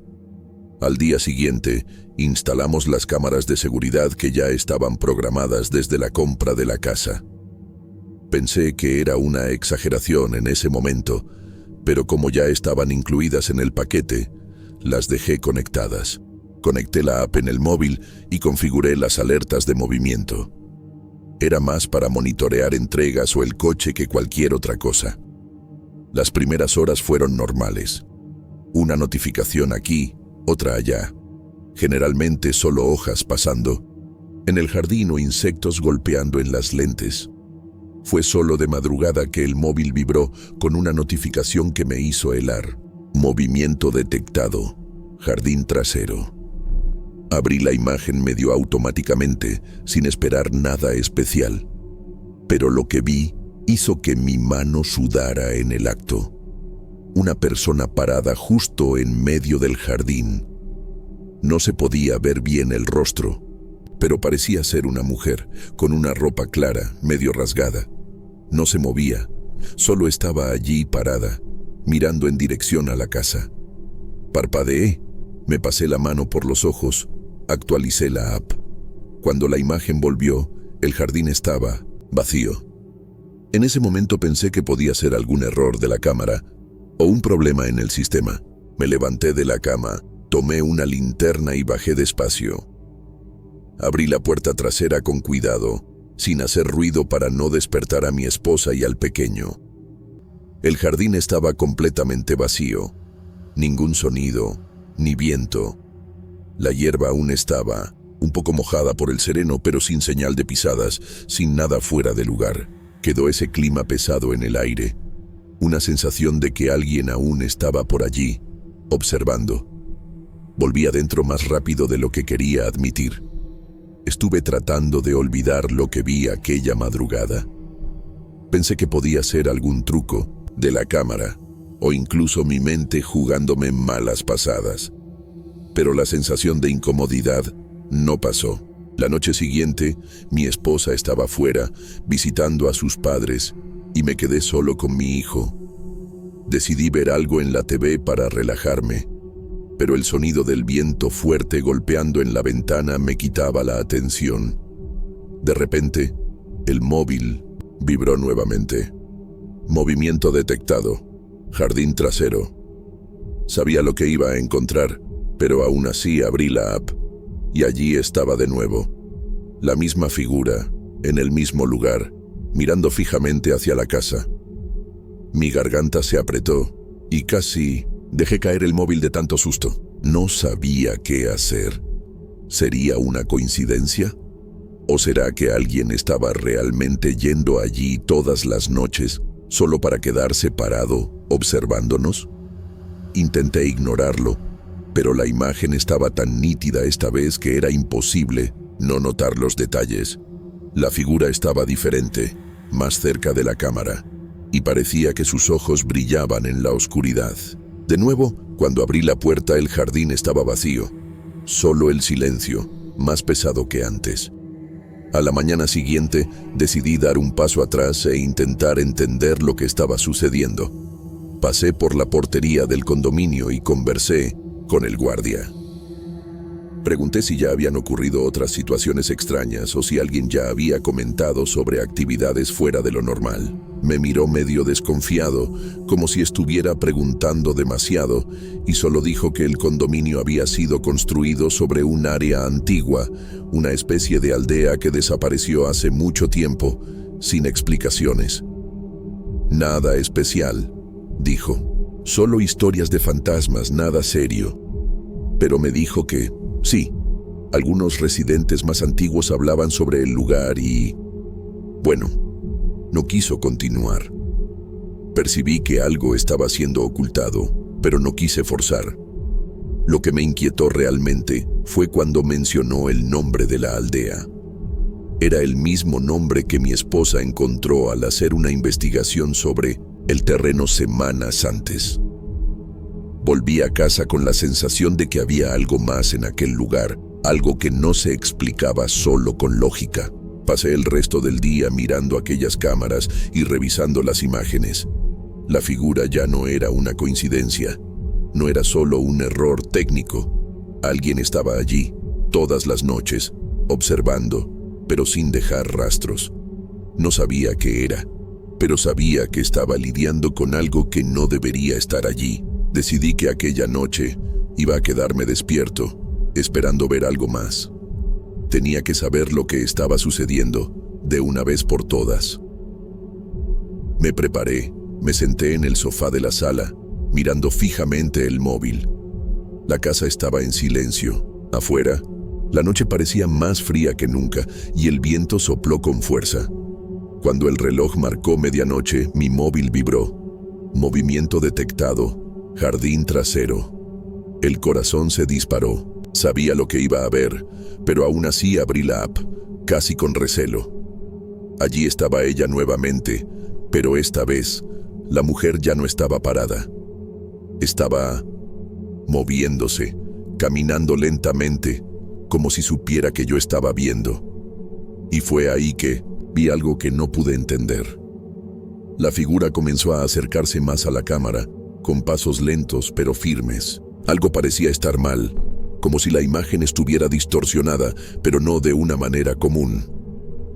Al día siguiente, instalamos las cámaras de seguridad que ya estaban programadas desde la compra de la casa. Pensé que era una exageración en ese momento, pero como ya estaban incluidas en el paquete, las dejé conectadas. Conecté la app en el móvil y configuré las alertas de movimiento. Era más para monitorear entregas o el coche que cualquier otra cosa. Las primeras horas fueron normales. Una notificación aquí, otra allá. Generalmente solo hojas pasando. En el jardín o insectos golpeando en las lentes. Fue solo de madrugada que el móvil vibró con una notificación que me hizo helar. Movimiento detectado. Jardín trasero. Abrí la imagen medio automáticamente, sin esperar nada especial. Pero lo que vi hizo que mi mano sudara en el acto. Una persona parada justo en medio del jardín. No se podía ver bien el rostro, pero parecía ser una mujer, con una ropa clara, medio rasgada. No se movía, solo estaba allí parada, mirando en dirección a la casa. Parpadeé, me pasé la mano por los ojos, actualicé la app. Cuando la imagen volvió, el jardín estaba vacío. En ese momento pensé que podía ser algún error de la cámara o un problema en el sistema. Me levanté de la cama, tomé una linterna y bajé despacio. Abrí la puerta trasera con cuidado, sin hacer ruido para no despertar a mi esposa y al pequeño. El jardín estaba completamente vacío. Ningún sonido, ni viento. La hierba aún estaba, un poco mojada por el sereno, pero sin señal de pisadas, sin nada fuera de lugar. Quedó ese clima pesado en el aire. Una sensación de que alguien aún estaba por allí, observando. Volví adentro más rápido de lo que quería admitir. Estuve tratando de olvidar lo que vi aquella madrugada. Pensé que podía ser algún truco de la cámara, o incluso mi mente jugándome malas pasadas. Pero la sensación de incomodidad no pasó. La noche siguiente, mi esposa estaba fuera, visitando a sus padres, y me quedé solo con mi hijo. Decidí ver algo en la TV para relajarme, pero el sonido del viento fuerte golpeando en la ventana me quitaba la atención. De repente, el móvil vibró nuevamente. Movimiento detectado. Jardín trasero. Sabía lo que iba a encontrar, pero aún así abrí la app, y allí estaba de nuevo. La misma figura, en el mismo lugar, mirando fijamente hacia la casa. Mi garganta se apretó, y casi dejé caer el móvil de tanto susto. No sabía qué hacer. ¿Sería una coincidencia? ¿O será que alguien estaba realmente yendo allí todas las noches, solo para quedarse parado, observándonos? Intenté ignorarlo, pero la imagen estaba tan nítida esta vez que era imposible no notar los detalles. La figura estaba diferente, más cerca de la cámara, y parecía que sus ojos brillaban en la oscuridad. De nuevo, cuando abrí la puerta, el jardín estaba vacío. Solo el silencio, más pesado que antes. A la mañana siguiente, decidí dar un paso atrás e intentar entender lo que estaba sucediendo. Pasé por la portería del condominio y conversé con el guardia. Pregunté si ya habían ocurrido otras situaciones extrañas o si alguien ya había comentado sobre actividades fuera de lo normal. Me miró medio desconfiado, como si estuviera preguntando demasiado, y solo dijo que el condominio había sido construido sobre un área antigua, una especie de aldea que desapareció hace mucho tiempo, sin explicaciones. Nada especial, dijo. Solo historias de fantasmas, nada serio. Pero me dijo que, sí, algunos residentes más antiguos hablaban sobre el lugar y... Bueno, no quiso continuar. Percibí que algo estaba siendo ocultado, pero no quise forzar. Lo que me inquietó realmente fue cuando mencionó el nombre de la aldea. Era el mismo nombre que mi esposa encontró al hacer una investigación sobre el terreno semanas antes. Volví a casa con la sensación de que había algo más en aquel lugar, algo que no se explicaba solo con lógica. Pasé el resto del día mirando aquellas cámaras y revisando las imágenes. La figura ya no era una coincidencia, no era solo un error técnico. Alguien estaba allí, todas las noches, observando, pero sin dejar rastros. No sabía qué era, pero sabía que estaba lidiando con algo que no debería estar allí. Decidí que aquella noche iba a quedarme despierto, esperando ver algo más. Tenía que saber lo que estaba sucediendo, de una vez por todas. Me preparé, me senté en el sofá de la sala, mirando fijamente el móvil. La casa estaba en silencio. Afuera, la noche parecía más fría que nunca y el viento sopló con fuerza. Cuando el reloj marcó medianoche, mi móvil vibró. Movimiento detectado. Jardín trasero. El corazón se disparó. Sabía lo que iba a ver, pero aún así abrí la app, casi con recelo. Allí estaba ella nuevamente, pero esta vez, la mujer ya no estaba parada. Estaba moviéndose, caminando lentamente, como si supiera que yo estaba viendo. Y fue ahí que vi algo que no pude entender. La figura comenzó a acercarse más a la cámara, con pasos lentos pero firmes. Algo parecía estar mal, como si la imagen estuviera distorsionada, pero no de una manera común.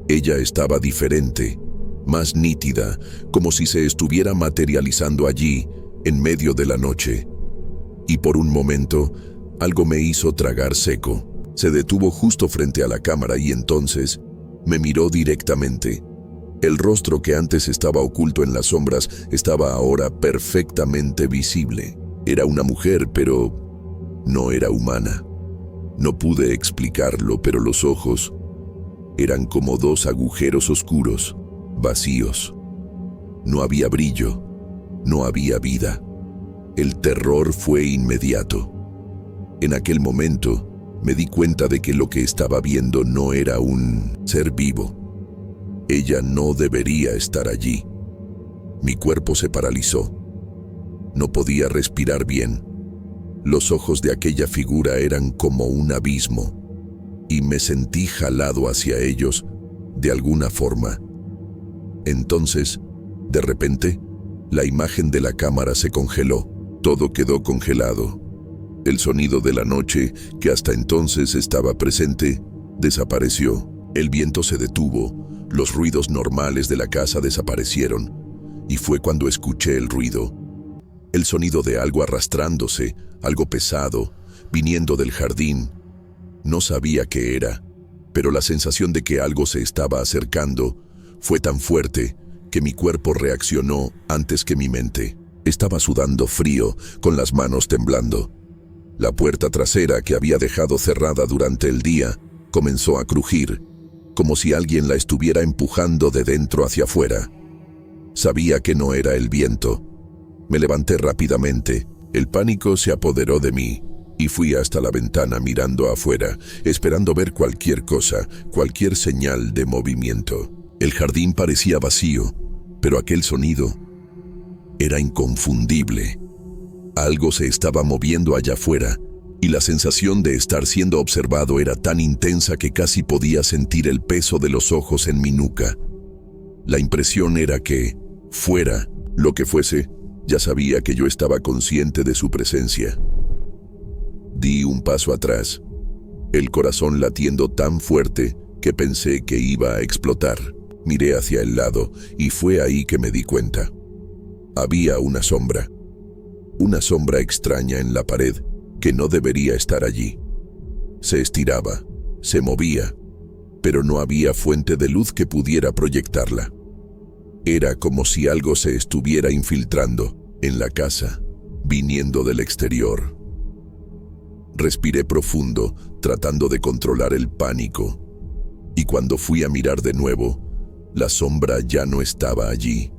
Ella estaba diferente, más nítida, como si se estuviera materializando allí, en medio de la noche. Y por un momento, algo me hizo tragar seco. Se detuvo justo frente a la cámara y entonces me miró directamente. El rostro que antes estaba oculto en las sombras estaba ahora perfectamente visible. Era una mujer, pero no era humana. No pude explicarlo, pero los ojos eran como dos agujeros oscuros, vacíos. No había brillo, no había vida. El terror fue inmediato. En aquel momento, me di cuenta de que lo que estaba viendo no era un ser vivo. Ella no debería estar allí. Mi cuerpo se paralizó. No podía respirar bien. Los ojos de aquella figura eran como un abismo, y me sentí jalado hacia ellos de alguna forma. Entonces, de repente, la imagen de la cámara se congeló. Todo quedó congelado. El sonido de la noche, que hasta entonces estaba presente, desapareció. El viento se detuvo, los ruidos normales de la casa desaparecieron, y fue cuando escuché el ruido. El sonido de algo arrastrándose, algo pesado, viniendo del jardín. No sabía qué era, pero la sensación de que algo se estaba acercando fue tan fuerte que mi cuerpo reaccionó antes que mi mente. Estaba sudando frío, con las manos temblando. La puerta trasera que había dejado cerrada durante el día comenzó a crujir, como si alguien la estuviera empujando de dentro hacia afuera. Sabía que no era el viento. Me levanté rápidamente. El pánico se apoderó de mí y fui hasta la ventana mirando afuera, esperando ver cualquier cosa, cualquier señal de movimiento. El jardín parecía vacío, pero aquel sonido era inconfundible. Algo se estaba moviendo allá afuera, y la sensación de estar siendo observado era tan intensa que casi podía sentir el peso de los ojos en mi nuca. La impresión era que, fuera lo que fuese, ya sabía que yo estaba consciente de su presencia. Di un paso atrás, el corazón latiendo tan fuerte que pensé que iba a explotar. Miré hacia el lado y fue ahí que me di cuenta. Había una sombra extraña en la pared que no debería estar allí. Se estiraba, se movía, pero no había fuente de luz que pudiera proyectarla. Era como si algo se estuviera infiltrando en la casa, viniendo del exterior. Respiré profundo, tratando de controlar el pánico, y cuando fui a mirar de nuevo, la sombra ya no estaba allí.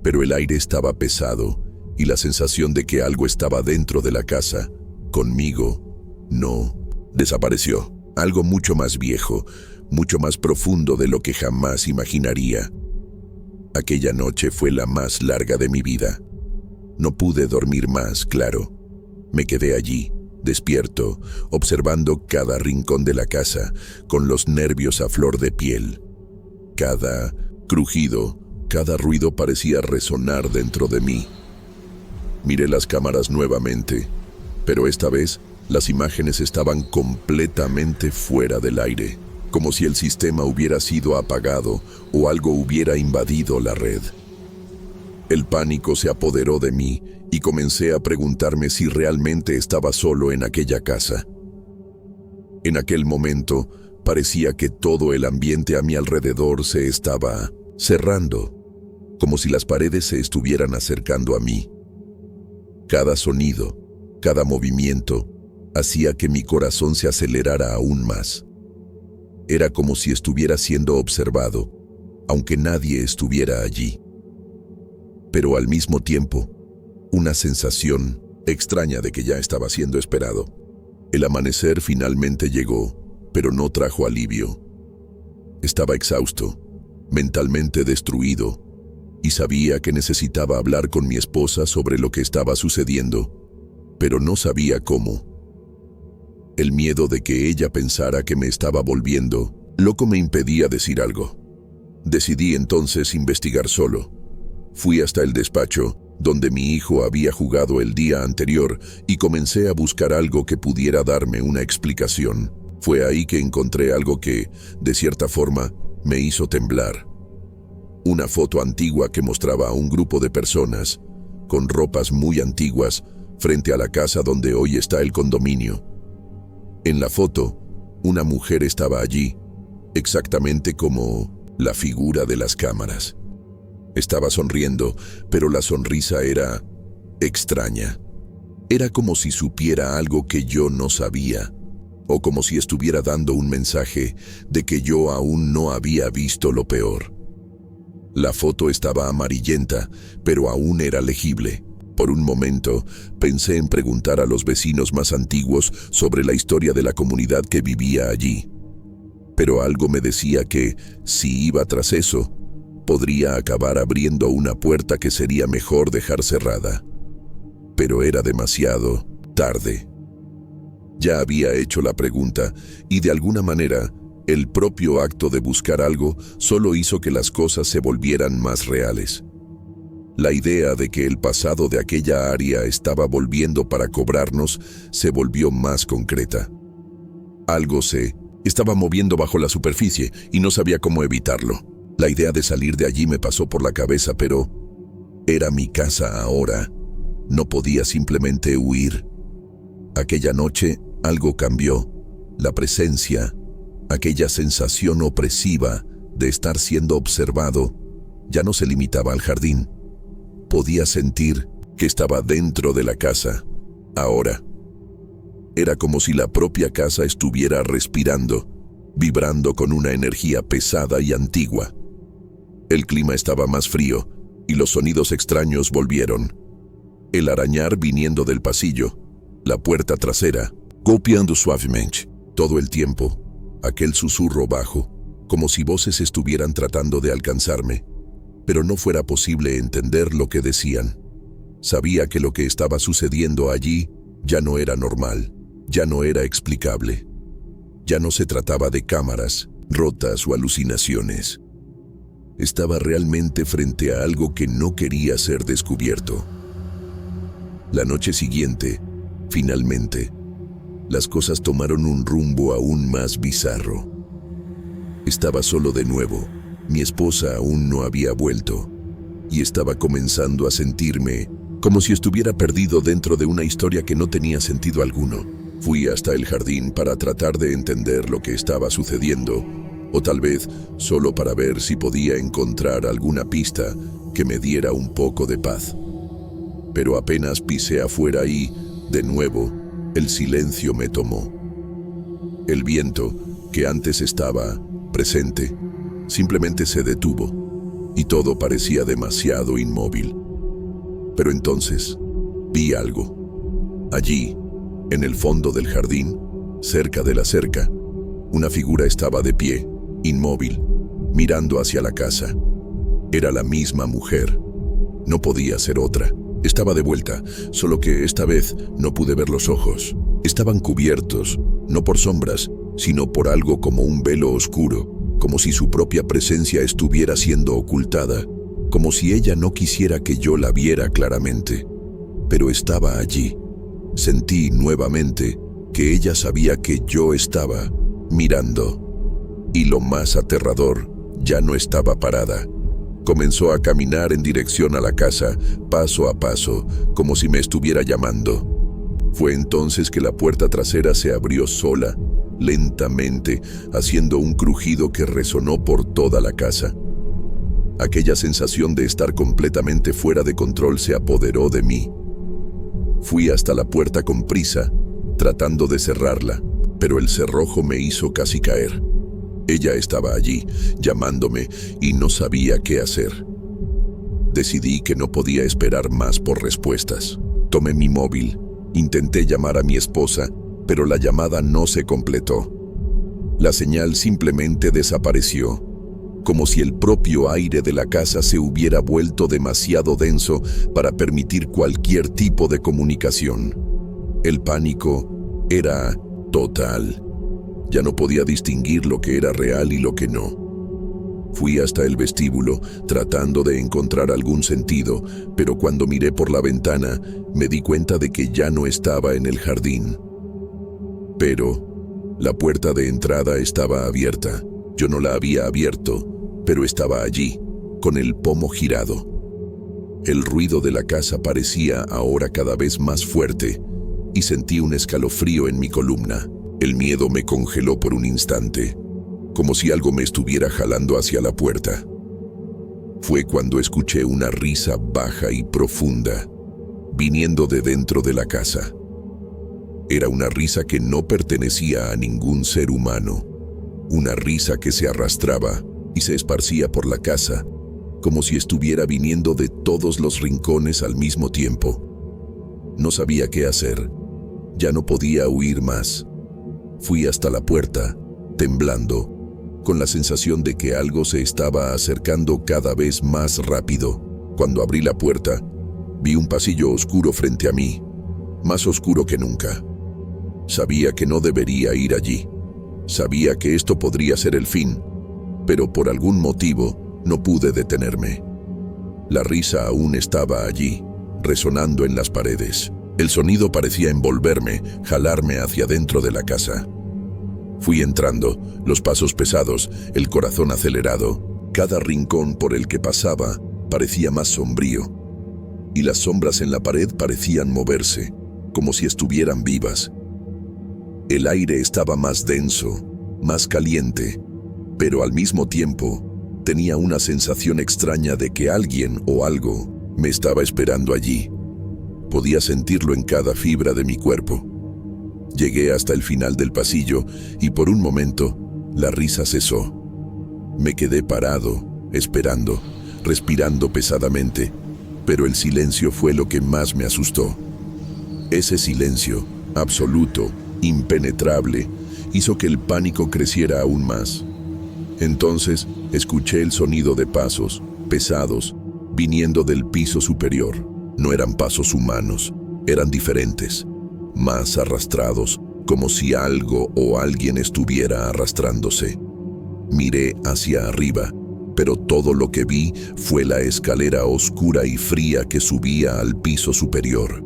Pero el aire estaba pesado y la sensación de que algo estaba dentro de la casa, conmigo, no desapareció. Algo mucho más viejo, mucho más profundo de lo que jamás imaginaría. Aquella noche fue la más larga de mi vida. No pude dormir más, claro. Me quedé allí, despierto, observando cada rincón de la casa, con los nervios a flor de piel. Cada crujido, cada ruido parecía resonar dentro de mí. Miré las cámaras nuevamente, pero esta vez las imágenes estaban completamente fuera del aire, como si el sistema hubiera sido apagado o algo hubiera invadido la red. El pánico se apoderó de mí y comencé a preguntarme si realmente estaba solo en aquella casa. En aquel momento, parecía que todo el ambiente a mi alrededor se estaba cerrando, como si las paredes se estuvieran acercando a mí. Cada sonido, Cada movimiento hacía que mi corazón se acelerara aún más. Era como si estuviera siendo observado, aunque nadie estuviera allí. Pero al mismo tiempo, una sensación extraña de que ya estaba siendo esperado. El amanecer finalmente llegó, pero no trajo alivio. Estaba exhausto, mentalmente destruido, y sabía que necesitaba hablar con mi esposa sobre lo que estaba sucediendo, pero no sabía cómo. El miedo de que ella pensara que me estaba volviendo loco me impedía decir algo. Decidí entonces investigar solo. Fui hasta el despacho, donde mi hijo había jugado el día anterior, y comencé a buscar algo que pudiera darme una explicación. Fue ahí que encontré algo que, de cierta forma, me hizo temblar. Una foto antigua que mostraba a un grupo de personas, con ropas muy antiguas, frente a la casa donde hoy está el condominio. En la foto, una mujer estaba allí, exactamente como la figura de las cámaras. Estaba sonriendo, pero la sonrisa era extraña. Era como si supiera algo que yo no sabía, o como si estuviera dando un mensaje de que yo aún no había visto lo peor. La foto estaba amarillenta, pero aún era legible. Por un momento, pensé en preguntar a los vecinos más antiguos sobre la historia de la comunidad que vivía allí. Pero algo me decía que, si iba tras eso, podría acabar abriendo una puerta que sería mejor dejar cerrada. Pero era demasiado tarde. Ya había hecho la pregunta y de alguna manera, el propio acto de buscar algo solo hizo que las cosas se volvieran más reales. La idea de que el pasado de aquella área estaba volviendo para cobrarnos se volvió más concreta. Algo se estaba moviendo bajo la superficie y no sabía cómo evitarlo. La idea de salir de allí me pasó por la cabeza, pero era mi casa ahora. No podía simplemente huir. Aquella noche algo cambió. La presencia, aquella sensación opresiva de estar siendo observado, ya no se limitaba al jardín. Podía sentir que estaba dentro de la casa. Ahora, era como si la propia casa estuviera respirando, vibrando con una energía pesada y antigua. El clima estaba más frío y los sonidos extraños volvieron. El arañar viniendo del pasillo, la puerta trasera, golpeando suavemente, todo el tiempo, aquel susurro bajo, como si voces estuvieran tratando de alcanzarme, pero no fuera posible entender lo que decían. Sabía que lo que estaba sucediendo allí ya no era normal, ya no era explicable. Ya no se trataba de cámaras, rotas o alucinaciones. Estaba realmente frente a algo que no quería ser descubierto. La noche siguiente, finalmente, las cosas tomaron un rumbo aún más bizarro. Estaba solo de nuevo. Mi esposa aún no había vuelto, y estaba comenzando a sentirme como si estuviera perdido dentro de una historia que no tenía sentido alguno. Fui hasta el jardín para tratar de entender lo que estaba sucediendo, o tal vez solo para ver si podía encontrar alguna pista que me diera un poco de paz. Pero apenas pisé afuera y, de nuevo, el silencio me tomó. El viento, que antes estaba presente, simplemente se detuvo, y todo parecía demasiado inmóvil. Pero entonces, vi algo. Allí, en el fondo del jardín, cerca de la cerca, una figura estaba de pie, inmóvil, mirando hacia la casa. Era la misma mujer. No podía ser otra. Estaba de vuelta, solo que esta vez no pude ver los ojos. Estaban cubiertos, no por sombras, sino por algo como un velo oscuro, como si su propia presencia estuviera siendo ocultada, como si ella no quisiera que yo la viera claramente. Pero estaba allí. Sentí nuevamente que ella sabía que yo estaba mirando. Y lo más aterrador, ya no estaba parada. Comenzó a caminar en dirección a la casa, paso a paso, como si me estuviera llamando. Fue entonces que la puerta trasera se abrió sola, lentamente, haciendo un crujido que resonó por toda la casa. Aquella sensación de estar completamente fuera de control se apoderó de mí. Fui hasta la puerta con prisa, tratando de cerrarla, pero el cerrojo me hizo casi caer. Ella estaba allí, llamándome, y no sabía qué hacer. Decidí que no podía esperar más por respuestas. Tomé mi móvil, intenté llamar a mi esposa, pero la llamada no se completó. La señal simplemente desapareció, como si el propio aire de la casa se hubiera vuelto demasiado denso para permitir cualquier tipo de comunicación. El pánico era total. Ya no podía distinguir lo que era real y lo que no. Fui hasta el vestíbulo, tratando de encontrar algún sentido, pero cuando miré por la ventana, me di cuenta de que ya no estaba en el jardín. Pero la puerta de entrada estaba abierta. Yo no la había abierto, pero estaba allí, con el pomo girado. El ruido de la casa parecía ahora cada vez más fuerte, y sentí un escalofrío en mi columna. El miedo me congeló por un instante, como si algo me estuviera jalando hacia la puerta. Fue cuando escuché una risa baja y profunda, viniendo de dentro de la casa. Era una risa que no pertenecía a ningún ser humano, una risa que se arrastraba y se esparcía por la casa, como si estuviera viniendo de todos los rincones al mismo tiempo. No sabía qué hacer, ya no podía huir más. Fui hasta la puerta, temblando, con la sensación de que algo se estaba acercando cada vez más rápido. Cuando abrí la puerta, vi un pasillo oscuro frente a mí, más oscuro que nunca. Sabía que no debería ir allí. Sabía que esto podría ser el fin, pero por algún motivo no pude detenerme. La risa aún estaba allí, resonando en las paredes. El sonido parecía envolverme, jalarme hacia dentro de la casa. Fui entrando, los pasos pesados, el corazón acelerado. Cada rincón por el que pasaba parecía más sombrío, y las sombras en la pared parecían moverse, como si estuvieran vivas. El aire estaba más denso, más caliente, pero al mismo tiempo tenía una sensación extraña de que alguien o algo me estaba esperando allí. Podía sentirlo en cada fibra de mi cuerpo. Llegué hasta el final del pasillo y por un momento la risa cesó. Me quedé parado, esperando, respirando pesadamente, pero el silencio fue lo que más me asustó. Ese silencio, absoluto, impenetrable, hizo que el pánico creciera aún más. Entonces escuché el sonido de pasos, pesados, viniendo del piso superior. No eran pasos humanos, eran diferentes, más arrastrados, como si algo o alguien estuviera arrastrándose. Miré hacia arriba, pero todo lo que vi fue la escalera oscura y fría que subía al piso superior.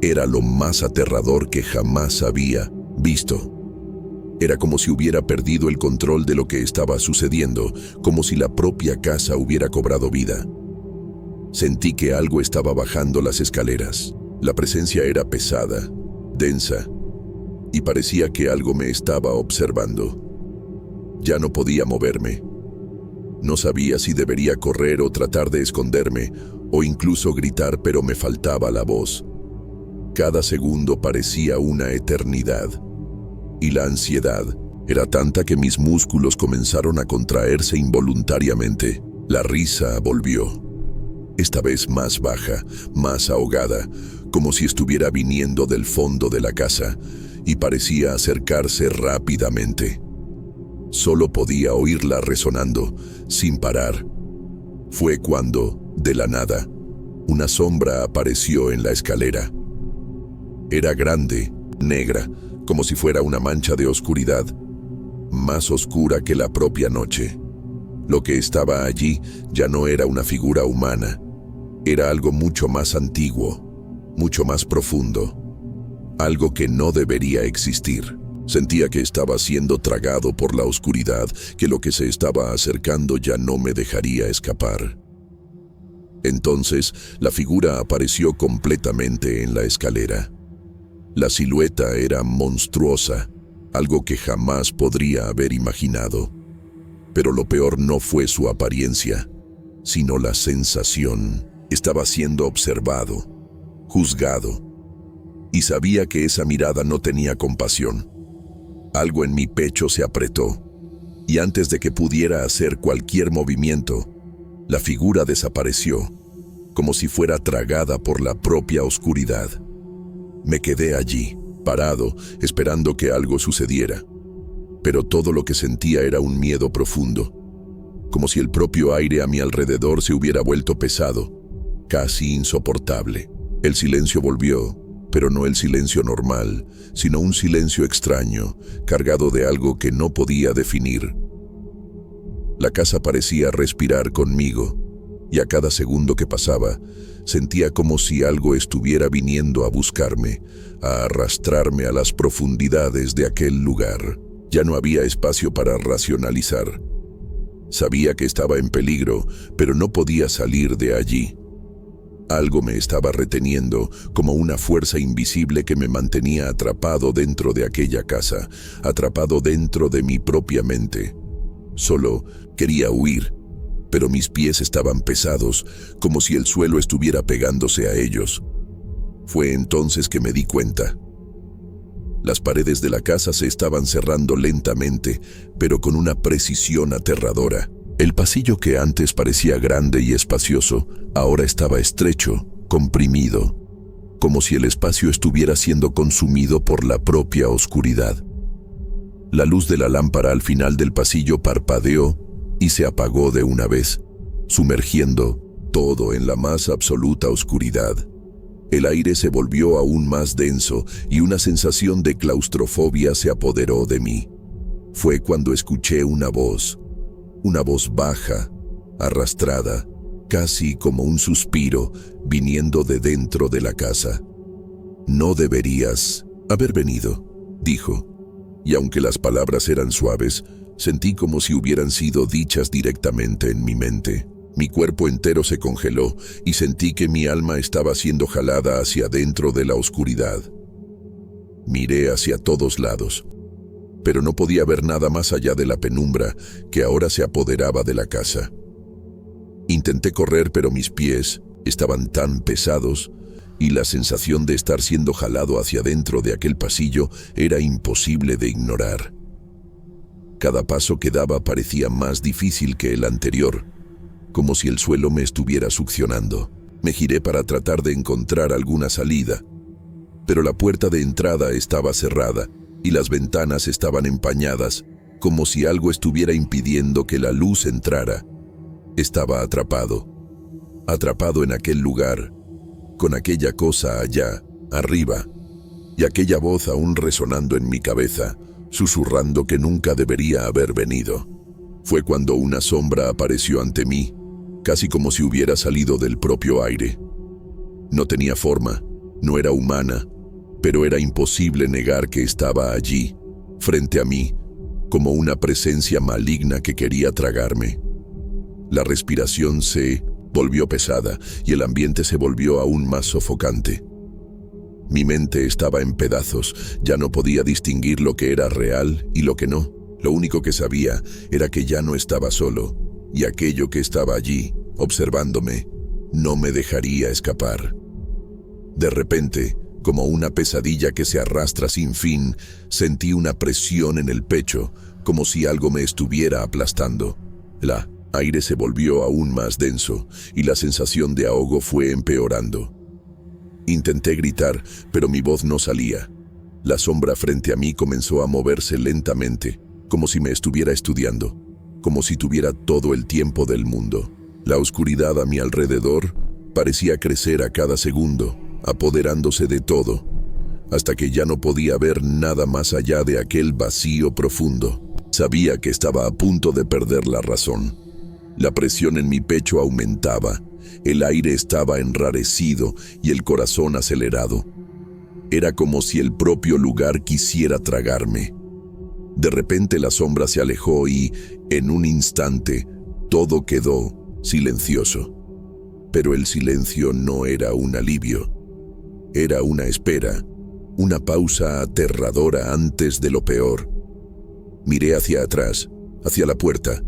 Era lo más aterrador que jamás había visto. Era como si hubiera perdido el control de lo que estaba sucediendo, como si la propia casa hubiera cobrado vida. Sentí que algo estaba bajando las escaleras. La presencia era pesada, densa, y parecía que algo me estaba observando. Ya no podía moverme. No sabía si debería correr o tratar de esconderme, o incluso gritar, pero me faltaba la voz. Cada segundo parecía una eternidad, y la ansiedad era tanta que mis músculos comenzaron a contraerse involuntariamente. La risa volvió. Esta vez más baja, más ahogada, como si estuviera viniendo del fondo de la casa, y parecía acercarse rápidamente. Solo podía oírla resonando, sin parar. Fue cuando, de la nada, una sombra apareció en la escalera. Era grande, negra, como si fuera una mancha de oscuridad, más oscura que la propia noche. Lo que estaba allí ya no era una figura humana. Era algo mucho más antiguo, mucho más profundo, algo que no debería existir. Sentía que estaba siendo tragado por la oscuridad, que lo que se estaba acercando ya no me dejaría escapar. Entonces, la figura apareció completamente en la escalera. La silueta era monstruosa, algo que jamás podría haber imaginado. Pero lo peor no fue su apariencia, sino la sensación. Estaba siendo observado, juzgado, y sabía que esa mirada no tenía compasión. Algo en mi pecho se apretó, y antes de que pudiera hacer cualquier movimiento, la figura desapareció, como si fuera tragada por la propia oscuridad. Me quedé allí, parado, esperando que algo sucediera, pero todo lo que sentía era un miedo profundo, como si el propio aire a mi alrededor se hubiera vuelto pesado, casi insoportable. El silencio volvió, pero no el silencio normal, sino un silencio extraño, cargado de algo que no podía definir. La casa parecía respirar conmigo, y a cada segundo que pasaba, sentía como si algo estuviera viniendo a buscarme, a arrastrarme a las profundidades de aquel lugar. Ya no había espacio para racionalizar. Sabía que estaba en peligro, pero no podía salir de allí. Algo me estaba reteniendo, como una fuerza invisible que me mantenía atrapado dentro de aquella casa, atrapado dentro de mi propia mente. Solo quería huir, pero mis pies estaban pesados, como si el suelo estuviera pegándose a ellos. Fue entonces que me di cuenta. Las paredes de la casa se estaban cerrando lentamente, pero con una precisión aterradora. El pasillo que antes parecía grande y espacioso, ahora estaba estrecho, comprimido, como si el espacio estuviera siendo consumido por la propia oscuridad. La luz de la lámpara al final del pasillo parpadeó y se apagó de una vez, sumergiendo todo en la más absoluta oscuridad. El aire se volvió aún más denso y una sensación de claustrofobia se apoderó de mí. Fue cuando escuché una voz baja, arrastrada, casi como un suspiro, viniendo de dentro de la casa. «No deberías haber venido», dijo, y aunque las palabras eran suaves, sentí como si hubieran sido dichas directamente en mi mente. Mi cuerpo entero se congeló y sentí que mi alma estaba siendo jalada hacia dentro de la oscuridad. Miré hacia todos lados, pero no podía ver nada más allá de la penumbra que ahora se apoderaba de la casa. Intenté correr, pero mis pies estaban tan pesados y la sensación de estar siendo jalado hacia dentro de aquel pasillo era imposible de ignorar. Cada paso que daba parecía más difícil que el anterior, como si el suelo me estuviera succionando. Me giré para tratar de encontrar alguna salida, pero la puerta de entrada estaba cerrada y las ventanas estaban empañadas, como si algo estuviera impidiendo que la luz entrara. Estaba atrapado en aquel lugar, con aquella cosa allá, arriba, y aquella voz aún resonando en mi cabeza, susurrando que nunca debería haber venido. Fue cuando una sombra apareció ante mí, casi como si hubiera salido del propio aire. No tenía forma, no era humana, pero era imposible negar que estaba allí, frente a mí, como una presencia maligna que quería tragarme. La respiración se volvió pesada y el ambiente se volvió aún más sofocante. Mi mente estaba en pedazos, ya no podía distinguir lo que era real y lo que no. Lo único que sabía era que ya no estaba solo, y aquello que estaba allí, observándome, no me dejaría escapar. De repente, como una pesadilla que se arrastra sin fin, sentí una presión en el pecho, como si algo me estuviera aplastando. El aire se volvió aún más denso, y la sensación de ahogo fue empeorando. Intenté gritar, pero mi voz no salía. La sombra frente a mí comenzó a moverse lentamente, como si me estuviera estudiando, como si tuviera todo el tiempo del mundo. La oscuridad a mi alrededor parecía crecer a cada segundo, apoderándose de todo, hasta que ya no podía ver nada más allá de aquel vacío profundo. Sabía que estaba a punto de perder la razón. La presión en mi pecho aumentaba, el aire estaba enrarecido y el corazón acelerado. Era como si el propio lugar quisiera tragarme. De repente la sombra se alejó y, en un instante, todo quedó silencioso. Pero el silencio no era un alivio. Era una espera, una pausa aterradora antes de lo peor. Miré hacia atrás, hacia la puerta,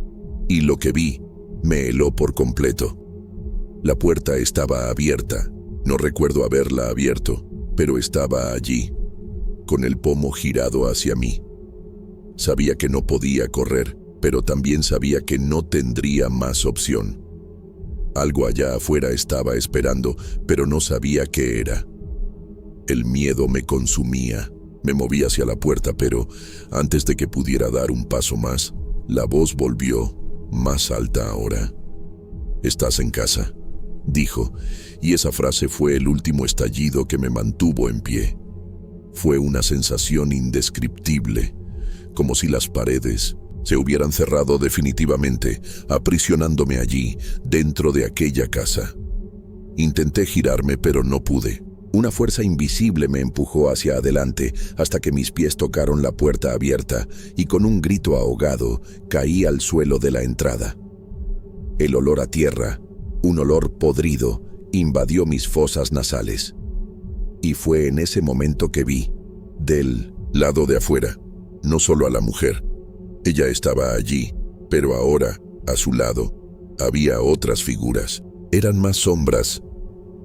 y lo que vi me heló por completo. La puerta estaba abierta. No recuerdo haberla abierto, pero estaba allí, con el pomo girado hacia mí. Sabía que no podía correr, pero también sabía que no tendría más opción. Algo allá afuera estaba esperando, pero no sabía qué era. El miedo me consumía. Me moví hacia la puerta, pero antes de que pudiera dar un paso más, la voz volvió, más alta ahora. «¿Estás en casa?», dijo, y esa frase fue el último estallido que me mantuvo en pie. Fue una sensación indescriptible, como si las paredes se hubieran cerrado definitivamente, aprisionándome allí, dentro de aquella casa. Intenté girarme, pero no pude. Una fuerza invisible me empujó hacia adelante hasta que mis pies tocaron la puerta abierta y con un grito ahogado caí al suelo de la entrada. El olor a tierra, un olor podrido, invadió mis fosas nasales. Y fue en ese momento que vi, del lado de afuera, no solo a la mujer. Ella estaba allí, pero ahora, a su lado, había otras figuras. Eran más sombras,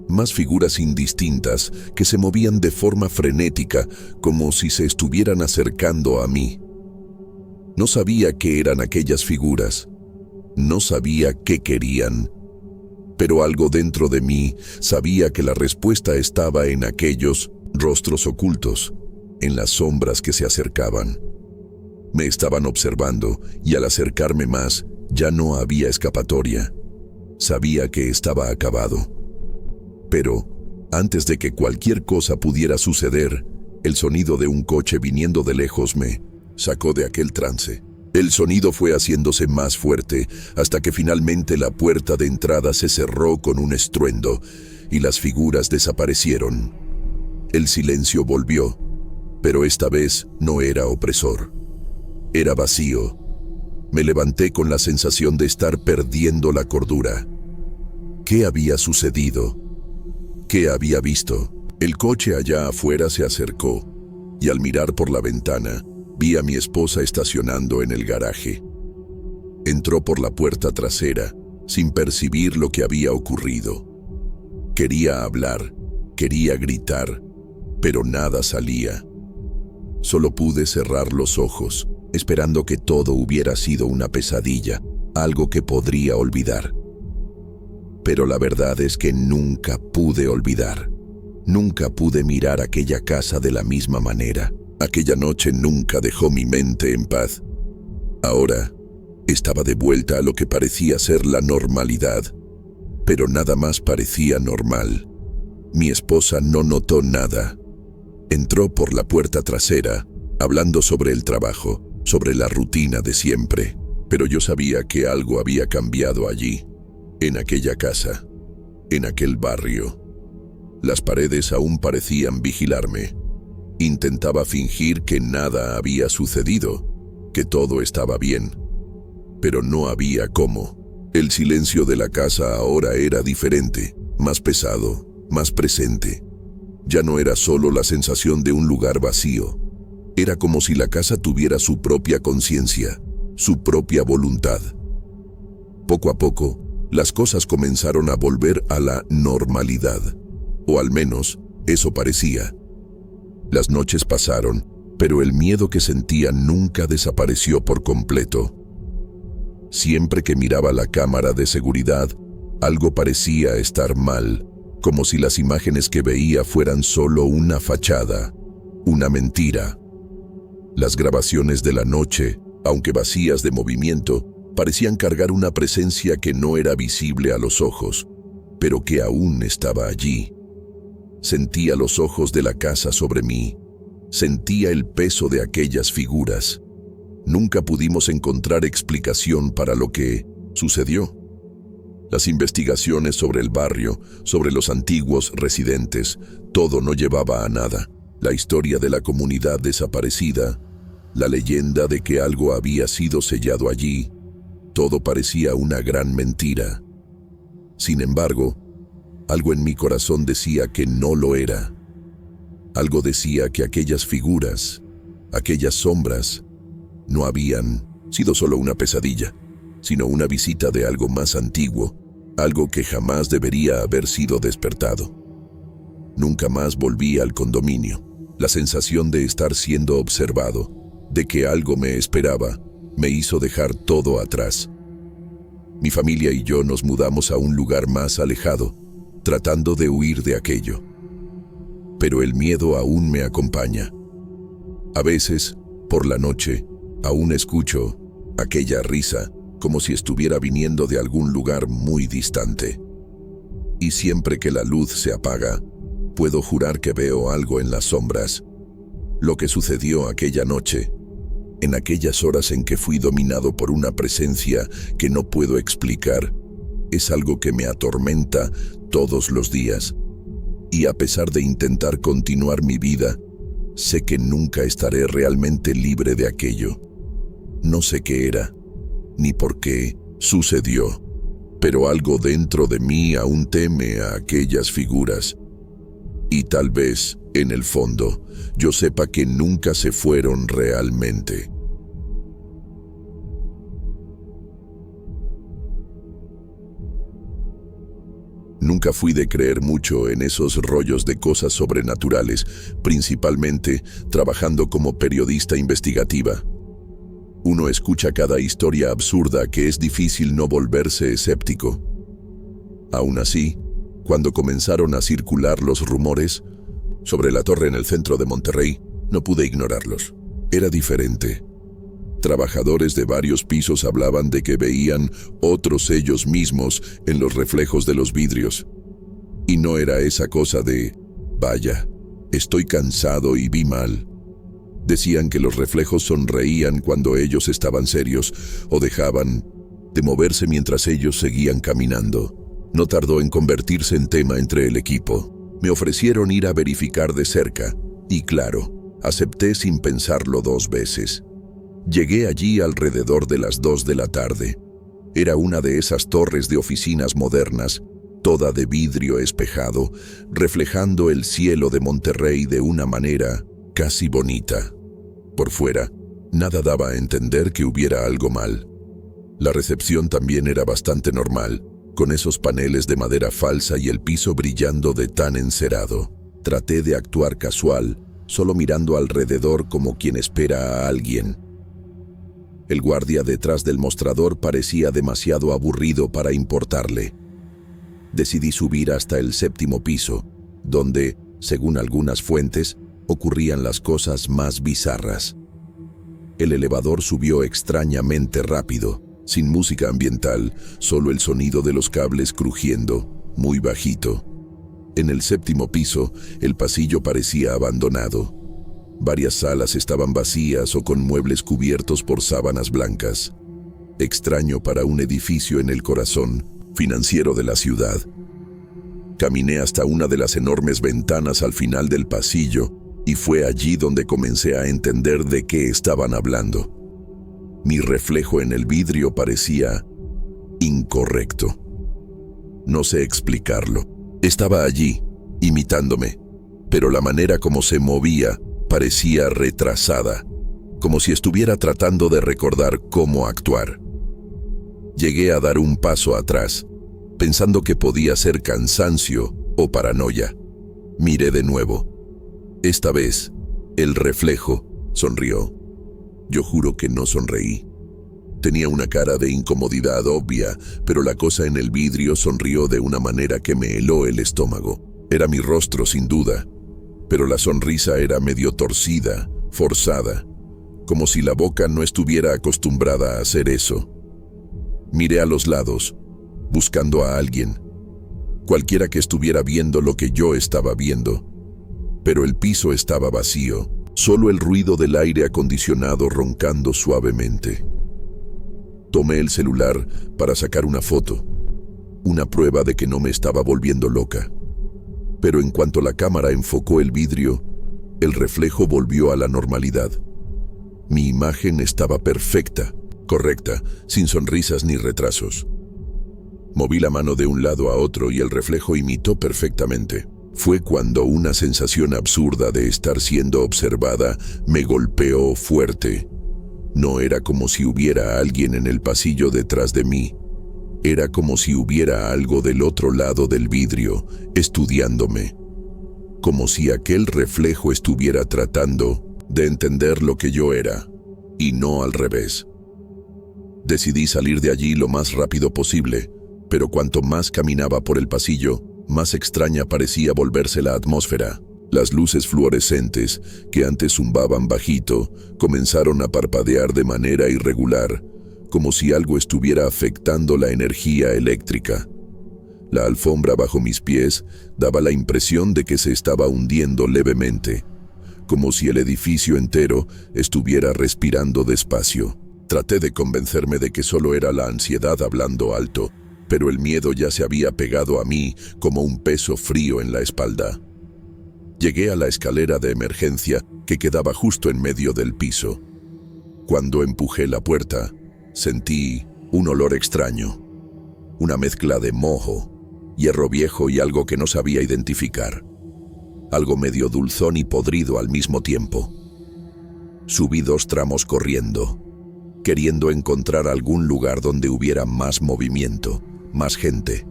más figuras indistintas que se movían de forma frenética, como si se estuvieran acercando a mí. No sabía qué eran aquellas figuras, no sabía qué querían, pero algo dentro de mí sabía que la respuesta estaba en aquellos rostros ocultos, en las sombras que se acercaban. Me estaban observando y al acercarme más, ya no había escapatoria. Sabía que estaba acabado. Pero, antes de que cualquier cosa pudiera suceder, el sonido de un coche viniendo de lejos me sacó de aquel trance. El sonido fue haciéndose más fuerte hasta que finalmente la puerta de entrada se cerró con un estruendo y las figuras desaparecieron. El silencio volvió, pero esta vez no era opresor. Era vacío. Me levanté con la sensación de estar perdiendo la cordura. ¿Qué había sucedido? ¿Qué había visto? El coche allá afuera se acercó, y al mirar por la ventana, vi a mi esposa estacionando en el garaje. Entró por la puerta trasera, sin percibir lo que había ocurrido. Quería hablar, quería gritar, pero nada salía. Solo pude cerrar los ojos, esperando que todo hubiera sido una pesadilla, algo que podría olvidar. Pero la verdad es que nunca pude olvidar. Nunca pude mirar aquella casa de la misma manera. Aquella noche nunca dejó mi mente en paz. Ahora estaba de vuelta a lo que parecía ser la normalidad, pero nada más parecía normal. Mi esposa no notó nada. Entró por la puerta trasera, hablando sobre el trabajo, sobre la rutina de siempre, pero yo sabía que algo había cambiado allí, en aquella casa, en aquel barrio. Las paredes aún parecían vigilarme. Intentaba fingir que nada había sucedido, que todo estaba bien, pero no había cómo. El silencio de la casa ahora era diferente, más pesado, más presente. Ya no era solo la sensación de un lugar vacío. Era como si la casa tuviera su propia conciencia, su propia voluntad. Poco a poco, las cosas comenzaron a volver a la normalidad, o al menos eso parecía. Las noches pasaron, pero el miedo que sentía nunca desapareció por completo. Siempre que miraba la cámara de seguridad, algo parecía estar mal, como si las imágenes que veía fueran solo una fachada, una mentira. Las grabaciones de la noche, aunque vacías de movimiento, parecían cargar una presencia que no era visible a los ojos, pero que aún estaba allí. Sentía los ojos de la casa sobre mí. Sentía el peso de aquellas figuras. Nunca pudimos encontrar explicación para lo que sucedió. Las investigaciones sobre el barrio, sobre los antiguos residentes, todo no llevaba a nada. La historia de la comunidad desaparecida, la leyenda de que algo había sido sellado allí, todo parecía una gran mentira. Sin embargo, algo en mi corazón decía que no lo era. Algo decía que aquellas figuras, aquellas sombras, no habían sido solo una pesadilla, sino una visita de algo más antiguo, algo que jamás debería haber sido despertado. Nunca más volví al condominio. La sensación de estar siendo observado, de que algo me esperaba, me hizo dejar todo atrás. Mi familia y yo nos mudamos a un lugar más alejado, tratando de huir de aquello. Pero el miedo aún me acompaña. A veces, por la noche, aún escucho aquella risa, como si estuviera viniendo de algún lugar muy distante. Y siempre que la luz se apaga, puedo jurar que veo algo en las sombras. Lo que sucedió aquella noche, en aquellas horas en que fui dominado por una presencia que no puedo explicar, es algo que me atormenta todos los días. Y a pesar de intentar continuar mi vida, sé que nunca estaré realmente libre de aquello. No sé qué era, ni por qué sucedió, pero algo dentro de mí aún teme a aquellas figuras. Y tal vez, en el fondo, yo sepa que nunca se fueron realmente. Nunca fui de creer mucho en esos rollos de cosas sobrenaturales, principalmente trabajando como periodista investigativa. Uno escucha cada historia absurda que es difícil no volverse escéptico. Aún así, cuando comenzaron a circular los rumores sobre la torre en el centro de Monterrey, no pude ignorarlos. Era diferente. Trabajadores de varios pisos hablaban de que veían otros ellos mismos en los reflejos de los vidrios. Y no era esa cosa de, vaya, estoy cansado y vi mal. Decían que los reflejos sonreían cuando ellos estaban serios o dejaban de moverse mientras ellos seguían caminando. No tardó en convertirse en tema entre el equipo. Me ofrecieron ir a verificar de cerca y claro, acepté sin pensarlo 2 veces. Llegué allí alrededor de las 2 de la tarde. Era una de esas torres de oficinas modernas, toda de vidrio espejado, reflejando el cielo de Monterrey de una manera casi bonita. Por fuera, nada daba a entender que hubiera algo mal. La recepción también era bastante normal, con esos paneles de madera falsa y el piso brillando de tan encerado. Traté de actuar casual, solo mirando alrededor como quien espera a alguien. El guardia detrás del mostrador parecía demasiado aburrido para importarle. Decidí subir hasta el 7º piso, donde, según algunas fuentes, ocurrían las cosas más bizarras. El elevador subió extrañamente rápido, sin música ambiental, solo el sonido de los cables crujiendo, muy bajito. En el 7º piso, el pasillo parecía abandonado. Varias salas estaban vacías o con muebles cubiertos por sábanas blancas. Extraño para un edificio en el corazón financiero de la ciudad. Caminé hasta una de las enormes ventanas al final del pasillo y fue allí donde comencé a entender de qué estaban hablando. Mi reflejo en el vidrio parecía incorrecto. No sé explicarlo. Estaba allí, imitándome, pero la manera como se movía parecía retrasada, como si estuviera tratando de recordar cómo actuar. Llegué a dar un paso atrás, pensando que podía ser cansancio o paranoia. Miré de nuevo. Esta vez, el reflejo sonrió. Yo juro que no sonreí. Tenía una cara de incomodidad obvia, pero la cosa en el vidrio sonrió de una manera que me heló el estómago. Era mi rostro, sin duda, pero la sonrisa era medio torcida, forzada, como si la boca no estuviera acostumbrada a hacer eso. Miré a los lados, buscando a alguien, cualquiera que estuviera viendo lo que yo estaba viendo, pero el piso estaba vacío, solo el ruido del aire acondicionado roncando suavemente. Tomé el celular para sacar una foto, una prueba de que no me estaba volviendo loca. Pero en cuanto la cámara enfocó el vidrio, el reflejo volvió a la normalidad. Mi imagen estaba perfecta, correcta, sin sonrisas ni retrasos. Moví la mano de un lado a otro y el reflejo imitó perfectamente. Fue cuando una sensación absurda de estar siendo observada me golpeó fuerte. No era como si hubiera alguien en el pasillo detrás de mí. Era como si hubiera algo del otro lado del vidrio, estudiándome. como si aquel reflejo estuviera tratando de entender lo que yo era, y no al revés. Decidí salir de allí lo más rápido posible, pero cuanto más caminaba por el pasillo, más extraña parecía volverse la atmósfera. Las luces fluorescentes, que antes zumbaban bajito, comenzaron a parpadear de manera irregular, como si algo estuviera afectando la energía eléctrica. La alfombra bajo mis pies daba la impresión de que se estaba hundiendo levemente, como si el edificio entero estuviera respirando despacio. Traté de convencerme de que solo era la ansiedad hablando alto, pero el miedo ya se había pegado a mí como un peso frío en la espalda. Llegué a la escalera de emergencia que quedaba justo en medio del piso. Cuando empujé la puerta, sentí un olor extraño, una mezcla de moho, hierro viejo y algo que no sabía identificar. Algo medio dulzón y podrido al mismo tiempo. Subí 2 tramos corriendo, queriendo encontrar algún lugar donde hubiera más movimiento, más gente.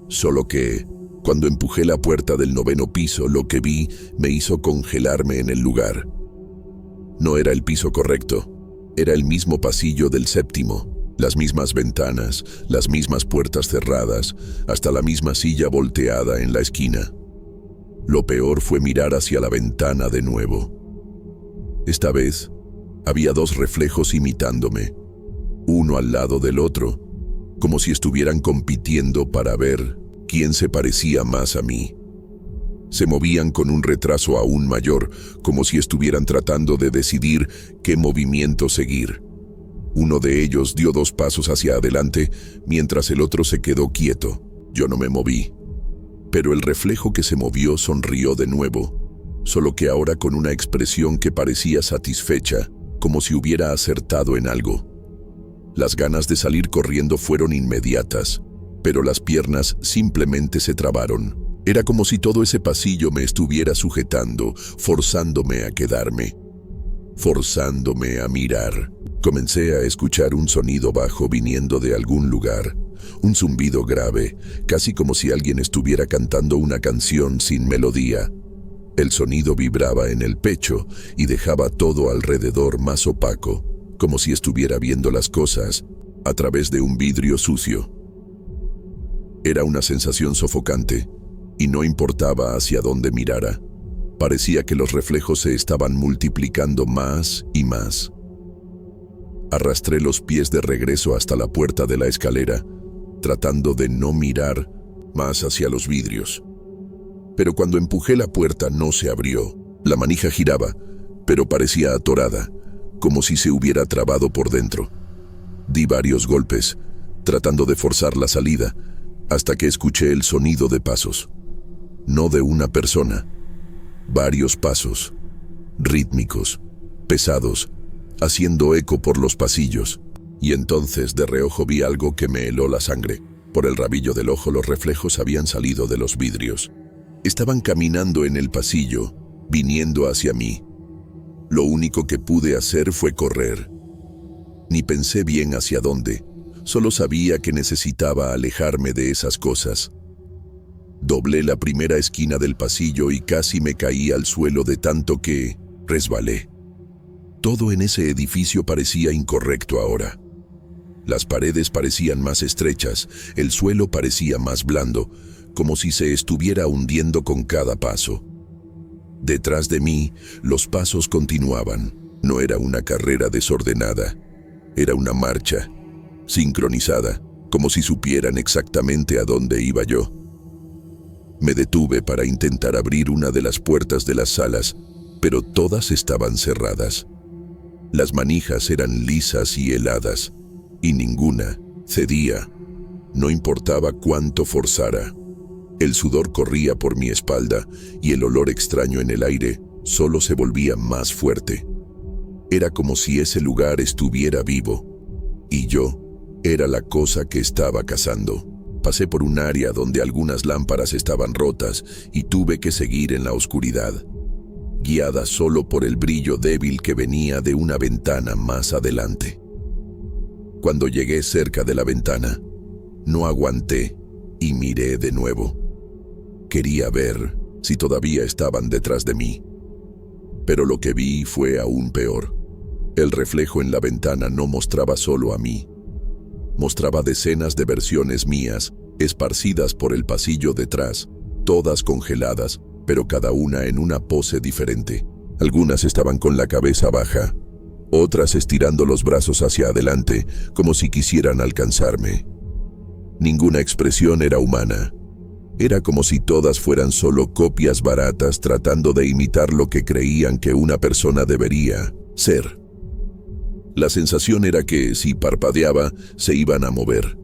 Solo que, cuando empujé la puerta del 9º piso, lo que vi me hizo congelarme en el lugar. No era el piso correcto, era el mismo pasillo del 7º, las mismas ventanas, las mismas puertas cerradas, hasta la misma silla volteada en la esquina. Lo peor fue mirar hacia la ventana de nuevo. Esta vez, había 2 reflejos imitándome, uno al lado del otro, como si estuvieran compitiendo para ver quién se parecía más a mí. Se movían con un retraso aún mayor, como si estuvieran tratando de decidir qué movimiento seguir. Uno de ellos dio 2 pasos hacia adelante, mientras el otro se quedó quieto. Yo no me moví. Pero el reflejo que se movió sonrió de nuevo, solo que ahora con una expresión que parecía satisfecha, como si hubiera acertado en algo. Las ganas de salir corriendo fueron inmediatas, pero las piernas simplemente se trabaron. Era como si todo ese pasillo me estuviera sujetando, forzándome a quedarme, forzándome a mirar. Comencé a escuchar un sonido bajo viniendo de algún lugar, un zumbido grave, casi como si alguien estuviera cantando una canción sin melodía. El sonido vibraba en el pecho y dejaba todo alrededor más opaco, como si estuviera viendo las cosas a través de un vidrio sucio. Era una sensación sofocante, y no importaba hacia dónde mirara. Parecía que los reflejos se estaban multiplicando más y más. Arrastré los pies de regreso hasta la puerta de la escalera, tratando de no mirar más hacia los vidrios. Pero cuando empujé la puerta no se abrió. La manija giraba, pero parecía atorada, como si se hubiera trabado por dentro. Di varios golpes, tratando de forzar la salida, hasta que escuché el sonido de pasos. No de una persona, varios pasos, rítmicos, pesados, haciendo eco por los pasillos. Y entonces de reojo vi algo que me heló la sangre. Por el rabillo del ojo los reflejos habían salido de los vidrios. Estaban caminando en el pasillo, viniendo hacia mí. Lo único que pude hacer fue correr. Ni pensé bien hacia dónde. Solo sabía que necesitaba alejarme de esas cosas. Doblé la primera esquina del pasillo y casi me caí al suelo de tanto que resbalé. Todo en ese edificio parecía incorrecto ahora. Las paredes parecían más estrechas, el suelo parecía más blando, como si se estuviera hundiendo con cada paso. Detrás de mí, los pasos continuaban. No era una carrera desordenada, era una marcha, sincronizada, como si supieran exactamente a dónde iba yo. Me detuve para intentar abrir una de las puertas de las salas, pero todas estaban cerradas. Las manijas eran lisas y heladas, y ninguna cedía, no importaba cuánto forzara. El sudor corría por mi espalda y el olor extraño en el aire solo se volvía más fuerte. Era como si ese lugar estuviera vivo, y yo era la cosa que estaba cazando. Pasé por un área donde algunas lámparas estaban rotas y tuve que seguir en la oscuridad, guiada solo por el brillo débil que venía de una ventana más adelante. Cuando llegué cerca de la ventana, no aguanté y miré de nuevo. Quería ver si todavía estaban detrás de mí. Pero lo que vi fue aún peor. El reflejo en la ventana no mostraba solo a mí. Mostraba decenas de versiones mías, esparcidas por el pasillo detrás, todas congeladas, pero cada una en una pose diferente. Algunas estaban con la cabeza baja, otras estirando los brazos hacia adelante, como si quisieran alcanzarme. Ninguna expresión era humana. Era como si todas fueran solo copias baratas tratando de imitar lo que creían que una persona debería ser. La sensación era que, si parpadeaba, se iban a mover.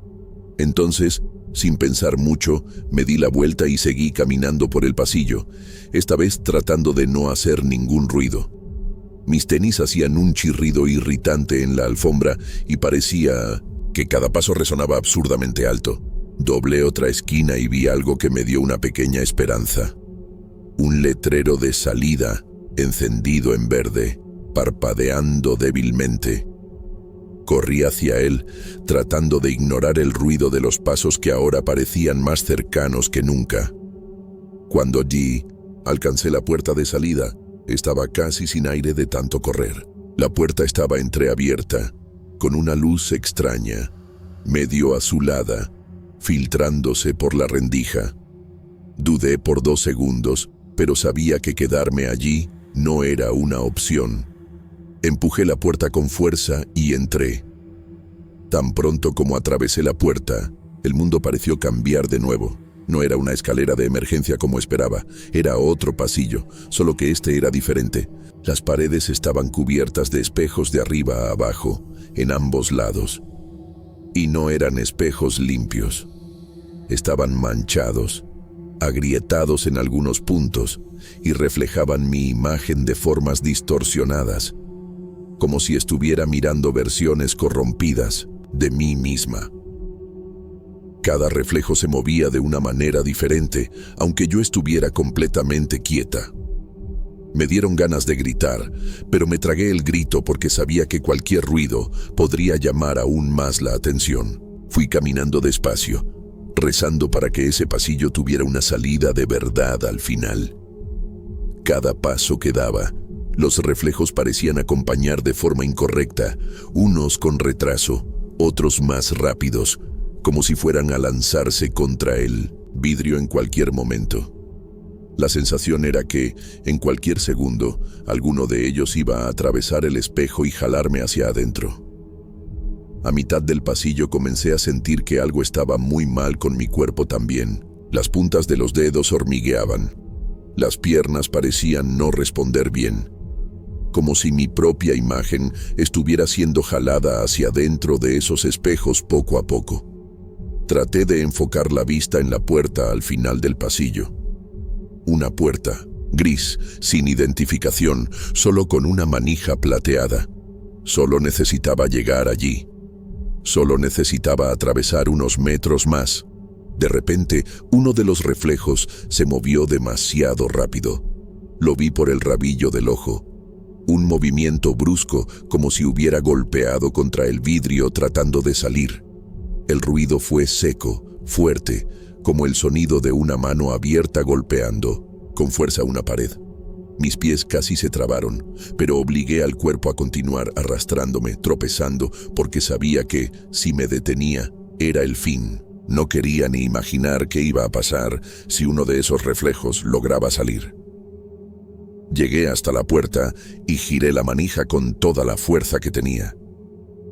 Entonces, sin pensar mucho, me di la vuelta y seguí caminando por el pasillo, esta vez tratando de no hacer ningún ruido. Mis tenis hacían un chirrido irritante en la alfombra y parecía que cada paso resonaba absurdamente alto. Doblé otra esquina y vi algo que me dio una pequeña esperanza. Un letrero de salida, encendido en verde, parpadeando débilmente. Corrí hacia él, tratando de ignorar el ruido de los pasos que ahora parecían más cercanos que nunca. Cuando allí alcancé la puerta de salida, estaba casi sin aire de tanto correr. La puerta estaba entreabierta, con una luz extraña, medio azulada, filtrándose por la rendija. Dudé por 2 segundos, pero sabía que quedarme allí no era una opción. Empujé la puerta con fuerza y entré. Tan pronto como atravesé la puerta, el mundo pareció cambiar de nuevo. No era una escalera de emergencia como esperaba, era otro pasillo, solo que este era diferente. Las paredes estaban cubiertas de espejos de arriba a abajo, en ambos lados. Y no eran espejos limpios. Estaban manchados, agrietados en algunos puntos, y reflejaban mi imagen de formas distorsionadas, como si estuviera mirando versiones corrompidas de mí misma. Cada reflejo se movía de una manera diferente, aunque yo estuviera completamente quieta. Me dieron ganas de gritar, pero me tragué el grito porque sabía que cualquier ruido podría llamar aún más la atención. Fui caminando despacio, rezando para que ese pasillo tuviera una salida de verdad al final. Cada paso que daba, los reflejos parecían acompañar de forma incorrecta, unos con retraso, otros más rápidos, como si fueran a lanzarse contra el vidrio en cualquier momento. La sensación era que, en cualquier segundo, alguno de ellos iba a atravesar el espejo y jalarme hacia adentro. A mitad del pasillo comencé a sentir que algo estaba muy mal con mi cuerpo también. Las puntas de los dedos hormigueaban. Las piernas parecían no responder bien, como si mi propia imagen estuviera siendo jalada hacia adentro de esos espejos poco a poco. Traté de enfocar la vista en la puerta al final del pasillo. Una puerta, gris, sin identificación, solo con una manija plateada. Solo necesitaba llegar allí. Solo necesitaba atravesar unos metros más. De repente, uno de los reflejos se movió demasiado rápido. Lo vi por el rabillo del ojo. Un movimiento brusco, como si hubiera golpeado contra el vidrio tratando de salir. El ruido fue seco, fuerte, como el sonido de una mano abierta golpeando con fuerza una pared. Mis pies casi se trabaron, pero obligué al cuerpo a continuar arrastrándome, tropezando, porque sabía que, si me detenía, era el fin. No quería ni imaginar qué iba a pasar si uno de esos reflejos lograba salir. Llegué hasta la puerta y giré la manija con toda la fuerza que tenía.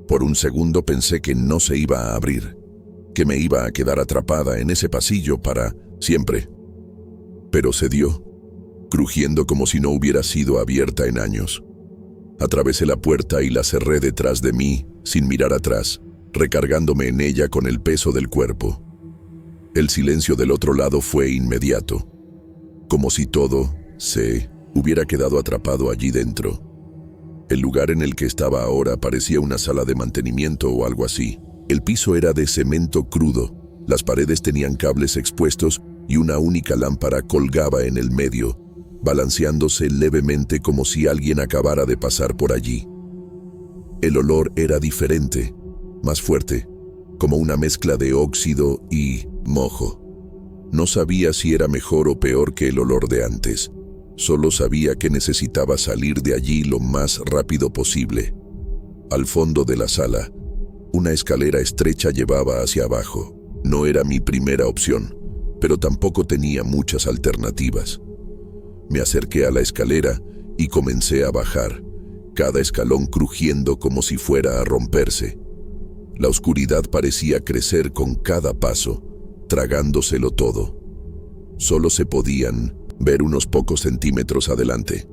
Por un segundo pensé que no se iba a abrir, que me iba a quedar atrapada en ese pasillo para siempre. Pero se dio, crujiendo como si no hubiera sido abierta en años. Atravesé la puerta y la cerré detrás de mí, sin mirar atrás, recargándome en ella con el peso del cuerpo. El silencio del otro lado fue inmediato, como si todo se hubiera quedado atrapado allí dentro. El lugar en el que estaba ahora parecía una sala de mantenimiento o algo así. El piso era de cemento crudo, las paredes tenían cables expuestos y una única lámpara colgaba en el medio, balanceándose levemente como si alguien acabara de pasar por allí. El olor era diferente, más fuerte, como una mezcla de óxido y mojo. No sabía si era mejor o peor que el olor de antes. Solo sabía que necesitaba salir de allí lo más rápido posible. Al fondo de la sala, una escalera estrecha llevaba hacia abajo. No era mi primera opción, pero tampoco tenía muchas alternativas. Me acerqué a la escalera y comencé a bajar, cada escalón crujiendo como si fuera a romperse. La oscuridad parecía crecer con cada paso, tragándoselo todo. Solo se podían ver unos pocos centímetros adelante.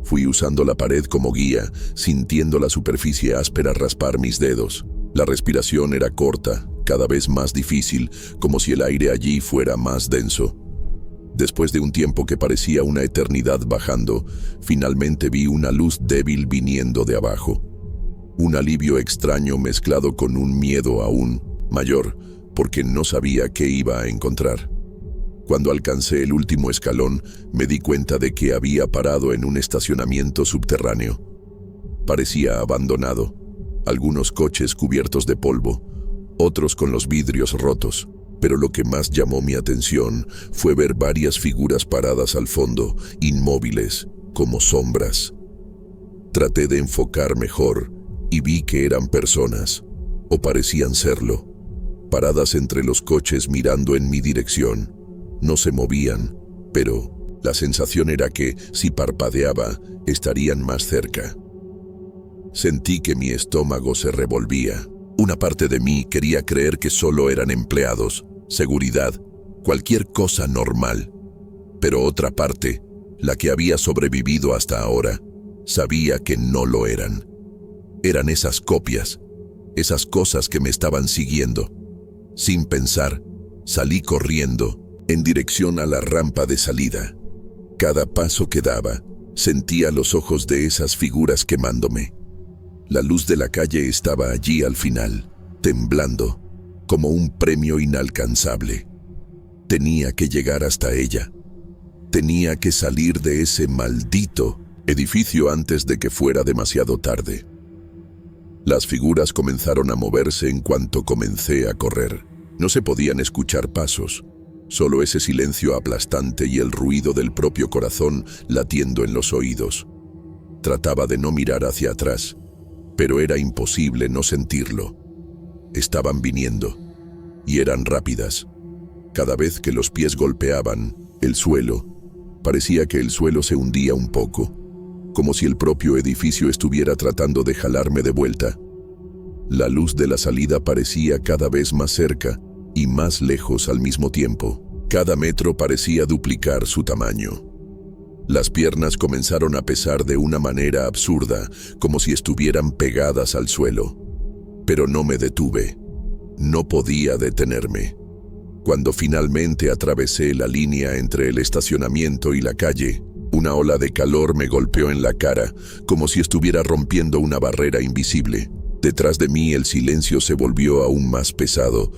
Fui usando la pared como guía, sintiendo la superficie áspera raspar mis dedos. La respiración era corta, cada vez más difícil, como si el aire allí fuera más denso. Después de un tiempo que parecía una eternidad bajando, finalmente vi una luz débil viniendo de abajo. Un alivio extraño mezclado con un miedo aún mayor, porque no sabía qué iba a encontrar. Cuando alcancé el último escalón, me di cuenta de que había parado en un estacionamiento subterráneo. Parecía abandonado, algunos coches cubiertos de polvo, otros con los vidrios rotos. Pero lo que más llamó mi atención fue ver varias figuras paradas al fondo, inmóviles, como sombras. Traté de enfocar mejor y vi que eran personas, o parecían serlo, paradas entre los coches mirando en mi dirección. No se movían, pero la sensación era que, si parpadeaba, estarían más cerca. Sentí que mi estómago se revolvía. Una parte de mí quería creer que solo eran empleados, seguridad, cualquier cosa normal. Pero otra parte, la que había sobrevivido hasta ahora, sabía que no lo eran. Eran esas copias, esas cosas que me estaban siguiendo. Sin pensar, salí corriendo en dirección a la rampa de salida. Cada paso que daba, sentía los ojos de esas figuras quemándome. La luz de la calle estaba allí al final, temblando, como un premio inalcanzable. Tenía que llegar hasta ella. Tenía que salir de ese maldito edificio antes de que fuera demasiado tarde. Las figuras comenzaron a moverse en cuanto comencé a correr. No se podían escuchar pasos, solo ese silencio aplastante y el ruido del propio corazón latiendo en los oídos. Trataba de no mirar hacia atrás, pero era imposible no sentirlo. Estaban viniendo, y eran rápidas. Cada vez que los pies golpeaban el suelo, parecía que el suelo se hundía un poco, como si el propio edificio estuviera tratando de jalarme de vuelta. La luz de la salida parecía cada vez más cerca y más lejos al mismo tiempo. Cada metro parecía duplicar su tamaño. Las piernas comenzaron a pesar de una manera absurda, como si estuvieran pegadas al suelo. Pero no me detuve. No podía detenerme. Cuando finalmente atravesé la línea entre el estacionamiento y la calle, una ola de calor me golpeó en la cara, como si estuviera rompiendo una barrera invisible. Detrás de mí el silencio se volvió aún más pesado.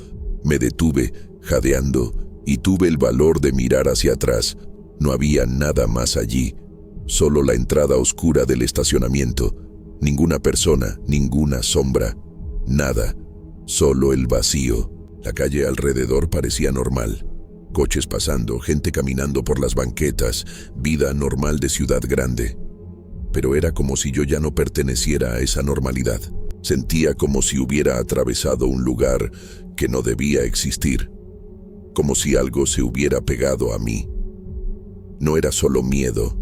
Me detuve, jadeando, y tuve el valor de mirar hacia atrás. No había nada más allí, solo la entrada oscura del estacionamiento. Ninguna persona, ninguna sombra, nada, solo el vacío. La calle alrededor parecía normal. Coches pasando, gente caminando por las banquetas, vida normal de ciudad grande. Pero era como si yo ya no perteneciera a esa normalidad. Sentía como si hubiera atravesado un lugar que no debía existir, como si algo se hubiera pegado a mí. No era solo miedo,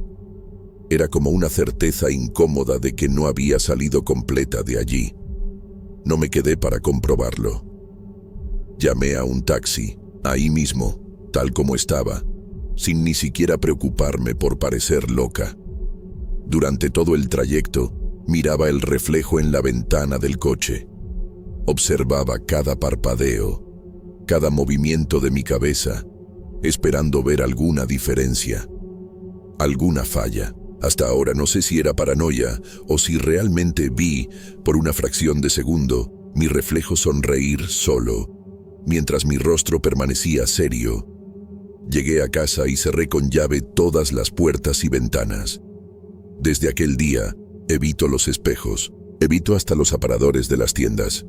era como una certeza incómoda de que no había salido completa de allí. No me quedé para comprobarlo. Llamé a un taxi, ahí mismo, tal como estaba, sin ni siquiera preocuparme por parecer loca. Durante todo el trayecto, miraba el reflejo en la ventana del coche. Observaba cada parpadeo, cada movimiento de mi cabeza, esperando ver alguna diferencia, alguna falla. Hasta ahora no sé si era paranoia o si realmente vi, por una fracción de segundo, mi reflejo sonreír solo, mientras mi rostro permanecía serio. Llegué a casa y cerré con llave todas las puertas y ventanas. Desde aquel día, evito los espejos, evito hasta los aparadores de las tiendas,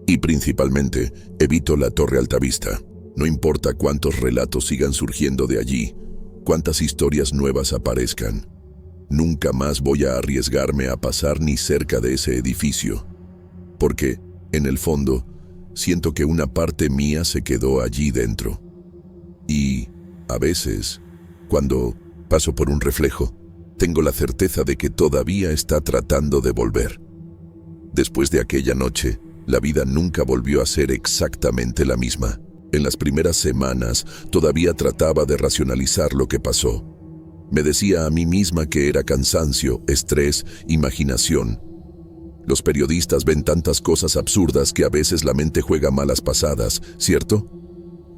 y principalmente, evito la torre Altavista. No importa cuántos relatos sigan surgiendo de allí, cuántas historias nuevas aparezcan, nunca más voy a arriesgarme a pasar ni cerca de ese edificio, porque, en el fondo, siento que una parte mía se quedó allí dentro. Y, a veces, cuando paso por un reflejo, tengo la certeza de que todavía está tratando de volver. Después de aquella noche, la vida nunca volvió a ser exactamente la misma. En las primeras semanas, todavía trataba de racionalizar lo que pasó. Me decía a mí misma que era cansancio, estrés, imaginación. Los periodistas ven tantas cosas absurdas que a veces la mente juega malas pasadas, ¿cierto?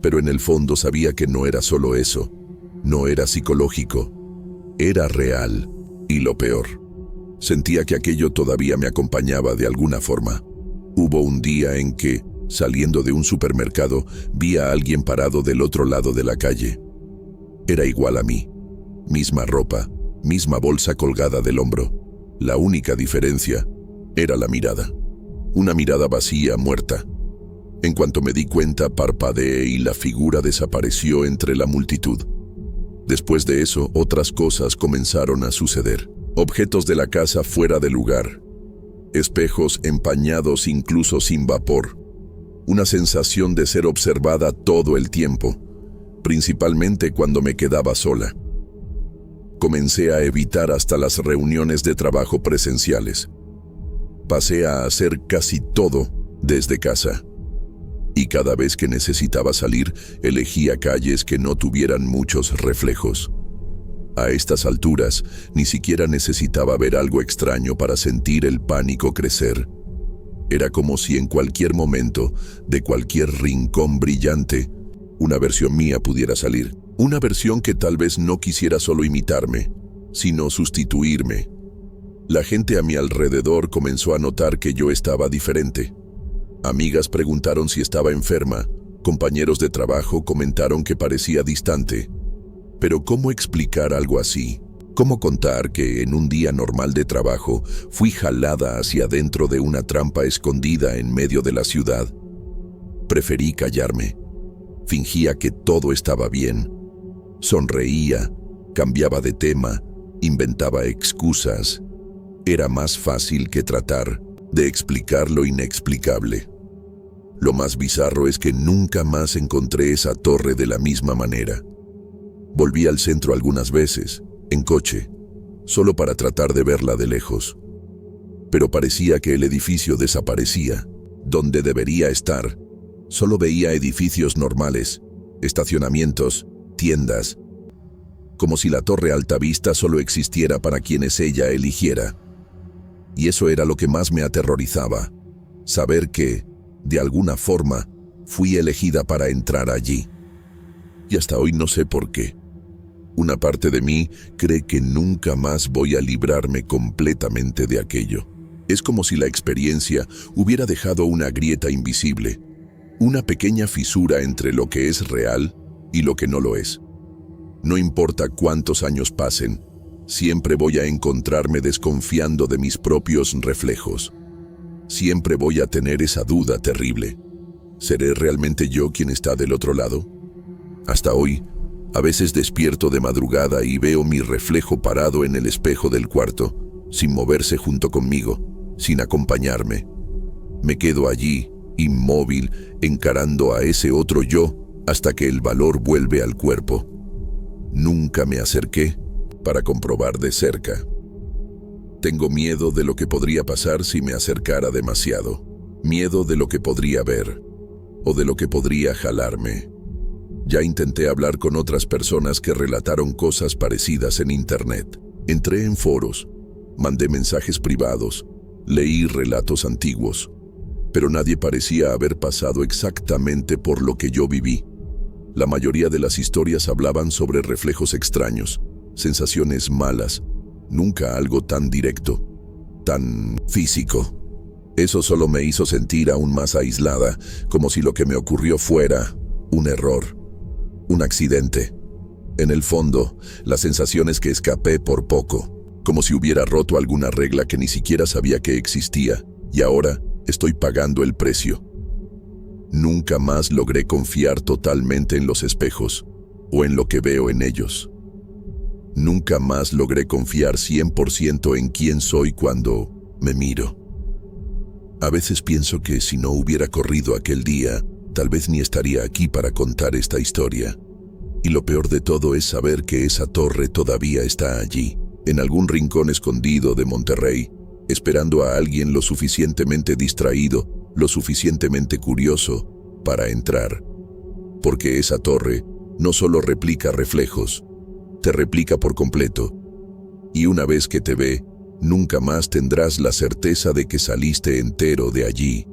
Pero en el fondo sabía que no era solo eso. No era psicológico. Era real. Y lo peor, sentía que aquello todavía me acompañaba de alguna forma. Hubo un día en que, saliendo de un supermercado, vi a alguien parado del otro lado de la calle. Era igual a mí. Misma ropa, misma bolsa colgada del hombro. La única diferencia era la mirada. Una mirada vacía, muerta. En cuanto me di cuenta, parpadeé y la figura desapareció entre la multitud. Después de eso, otras cosas comenzaron a suceder. Objetos de la casa fuera de lugar. Espejos empañados incluso sin vapor. Una sensación de ser observada todo el tiempo, principalmente cuando me quedaba sola. Comencé a evitar hasta las reuniones de trabajo presenciales. Pasé a hacer casi todo desde casa. Y cada vez que necesitaba salir, elegía calles que no tuvieran muchos reflejos. A estas alturas, ni siquiera necesitaba ver algo extraño para sentir el pánico crecer. Era como si en cualquier momento, de cualquier rincón brillante, una versión mía pudiera salir. Una versión que tal vez no quisiera solo imitarme, sino sustituirme. La gente a mi alrededor comenzó a notar que yo estaba diferente. Amigas preguntaron si estaba enferma, compañeros de trabajo comentaron que parecía distante. Pero ¿cómo explicar algo así? ¿Cómo contar que en un día normal de trabajo fui jalada hacia dentro de una trampa escondida en medio de la ciudad? Preferí callarme. Fingía que todo estaba bien. Sonreía, cambiaba de tema, inventaba excusas. Era más fácil que tratar de explicar lo inexplicable. Lo más bizarro es que nunca más encontré esa torre de la misma manera. Volví al centro algunas veces, en coche, solo para tratar de verla de lejos. Pero parecía que el edificio desaparecía. Donde debería estar, solo veía edificios normales, estacionamientos, tiendas, como si la torre Altavista solo existiera para quienes ella eligiera. Y eso era lo que más me aterrorizaba, saber que, de alguna forma, fui elegida para entrar allí. Y hasta hoy no sé por qué. Una parte de mí cree que nunca más voy a librarme completamente de aquello. Es como si la experiencia hubiera dejado una grieta invisible, una pequeña fisura entre lo que es real y lo que no lo es. No importa cuántos años pasen, siempre voy a encontrarme desconfiando de mis propios reflejos. Siempre voy a tener esa duda terrible. ¿Seré realmente yo quien está del otro lado? Hasta hoy, a veces despierto de madrugada y veo mi reflejo parado en el espejo del cuarto, sin moverse junto conmigo, sin acompañarme. Me quedo allí, inmóvil, encarando a ese otro yo, hasta que el valor vuelve al cuerpo. Nunca me acerqué para comprobar de cerca. Tengo miedo de lo que podría pasar si me acercara demasiado. Miedo de lo que podría ver, o de lo que podría jalarme. Ya intenté hablar con otras personas que relataron cosas parecidas en internet. Entré en foros, mandé mensajes privados, leí relatos antiguos, pero nadie parecía haber pasado exactamente por lo que yo viví. La mayoría de las historias hablaban sobre reflejos extraños, sensaciones malas, nunca algo tan directo, tan físico. Eso solo me hizo sentir aún más aislada, como si lo que me ocurrió fuera un error, un accidente. En el fondo, la sensación es que escapé por poco, como si hubiera roto alguna regla que ni siquiera sabía que existía, y ahora estoy pagando el precio. Nunca más logré confiar totalmente en los espejos o en lo que veo en ellos. Nunca más logré confiar 100% en quién soy cuando me miro. A veces pienso que si no hubiera corrido aquel día, tal vez ni estaría aquí para contar esta historia. Y lo peor de todo es saber que esa torre todavía está allí, en algún rincón escondido de Monterrey, esperando a alguien lo suficientemente distraído, lo suficientemente curioso para entrar. Porque esa torre no solo replica reflejos, te replica por completo. Y una vez que te ve, nunca más tendrás la certeza de que saliste entero de allí.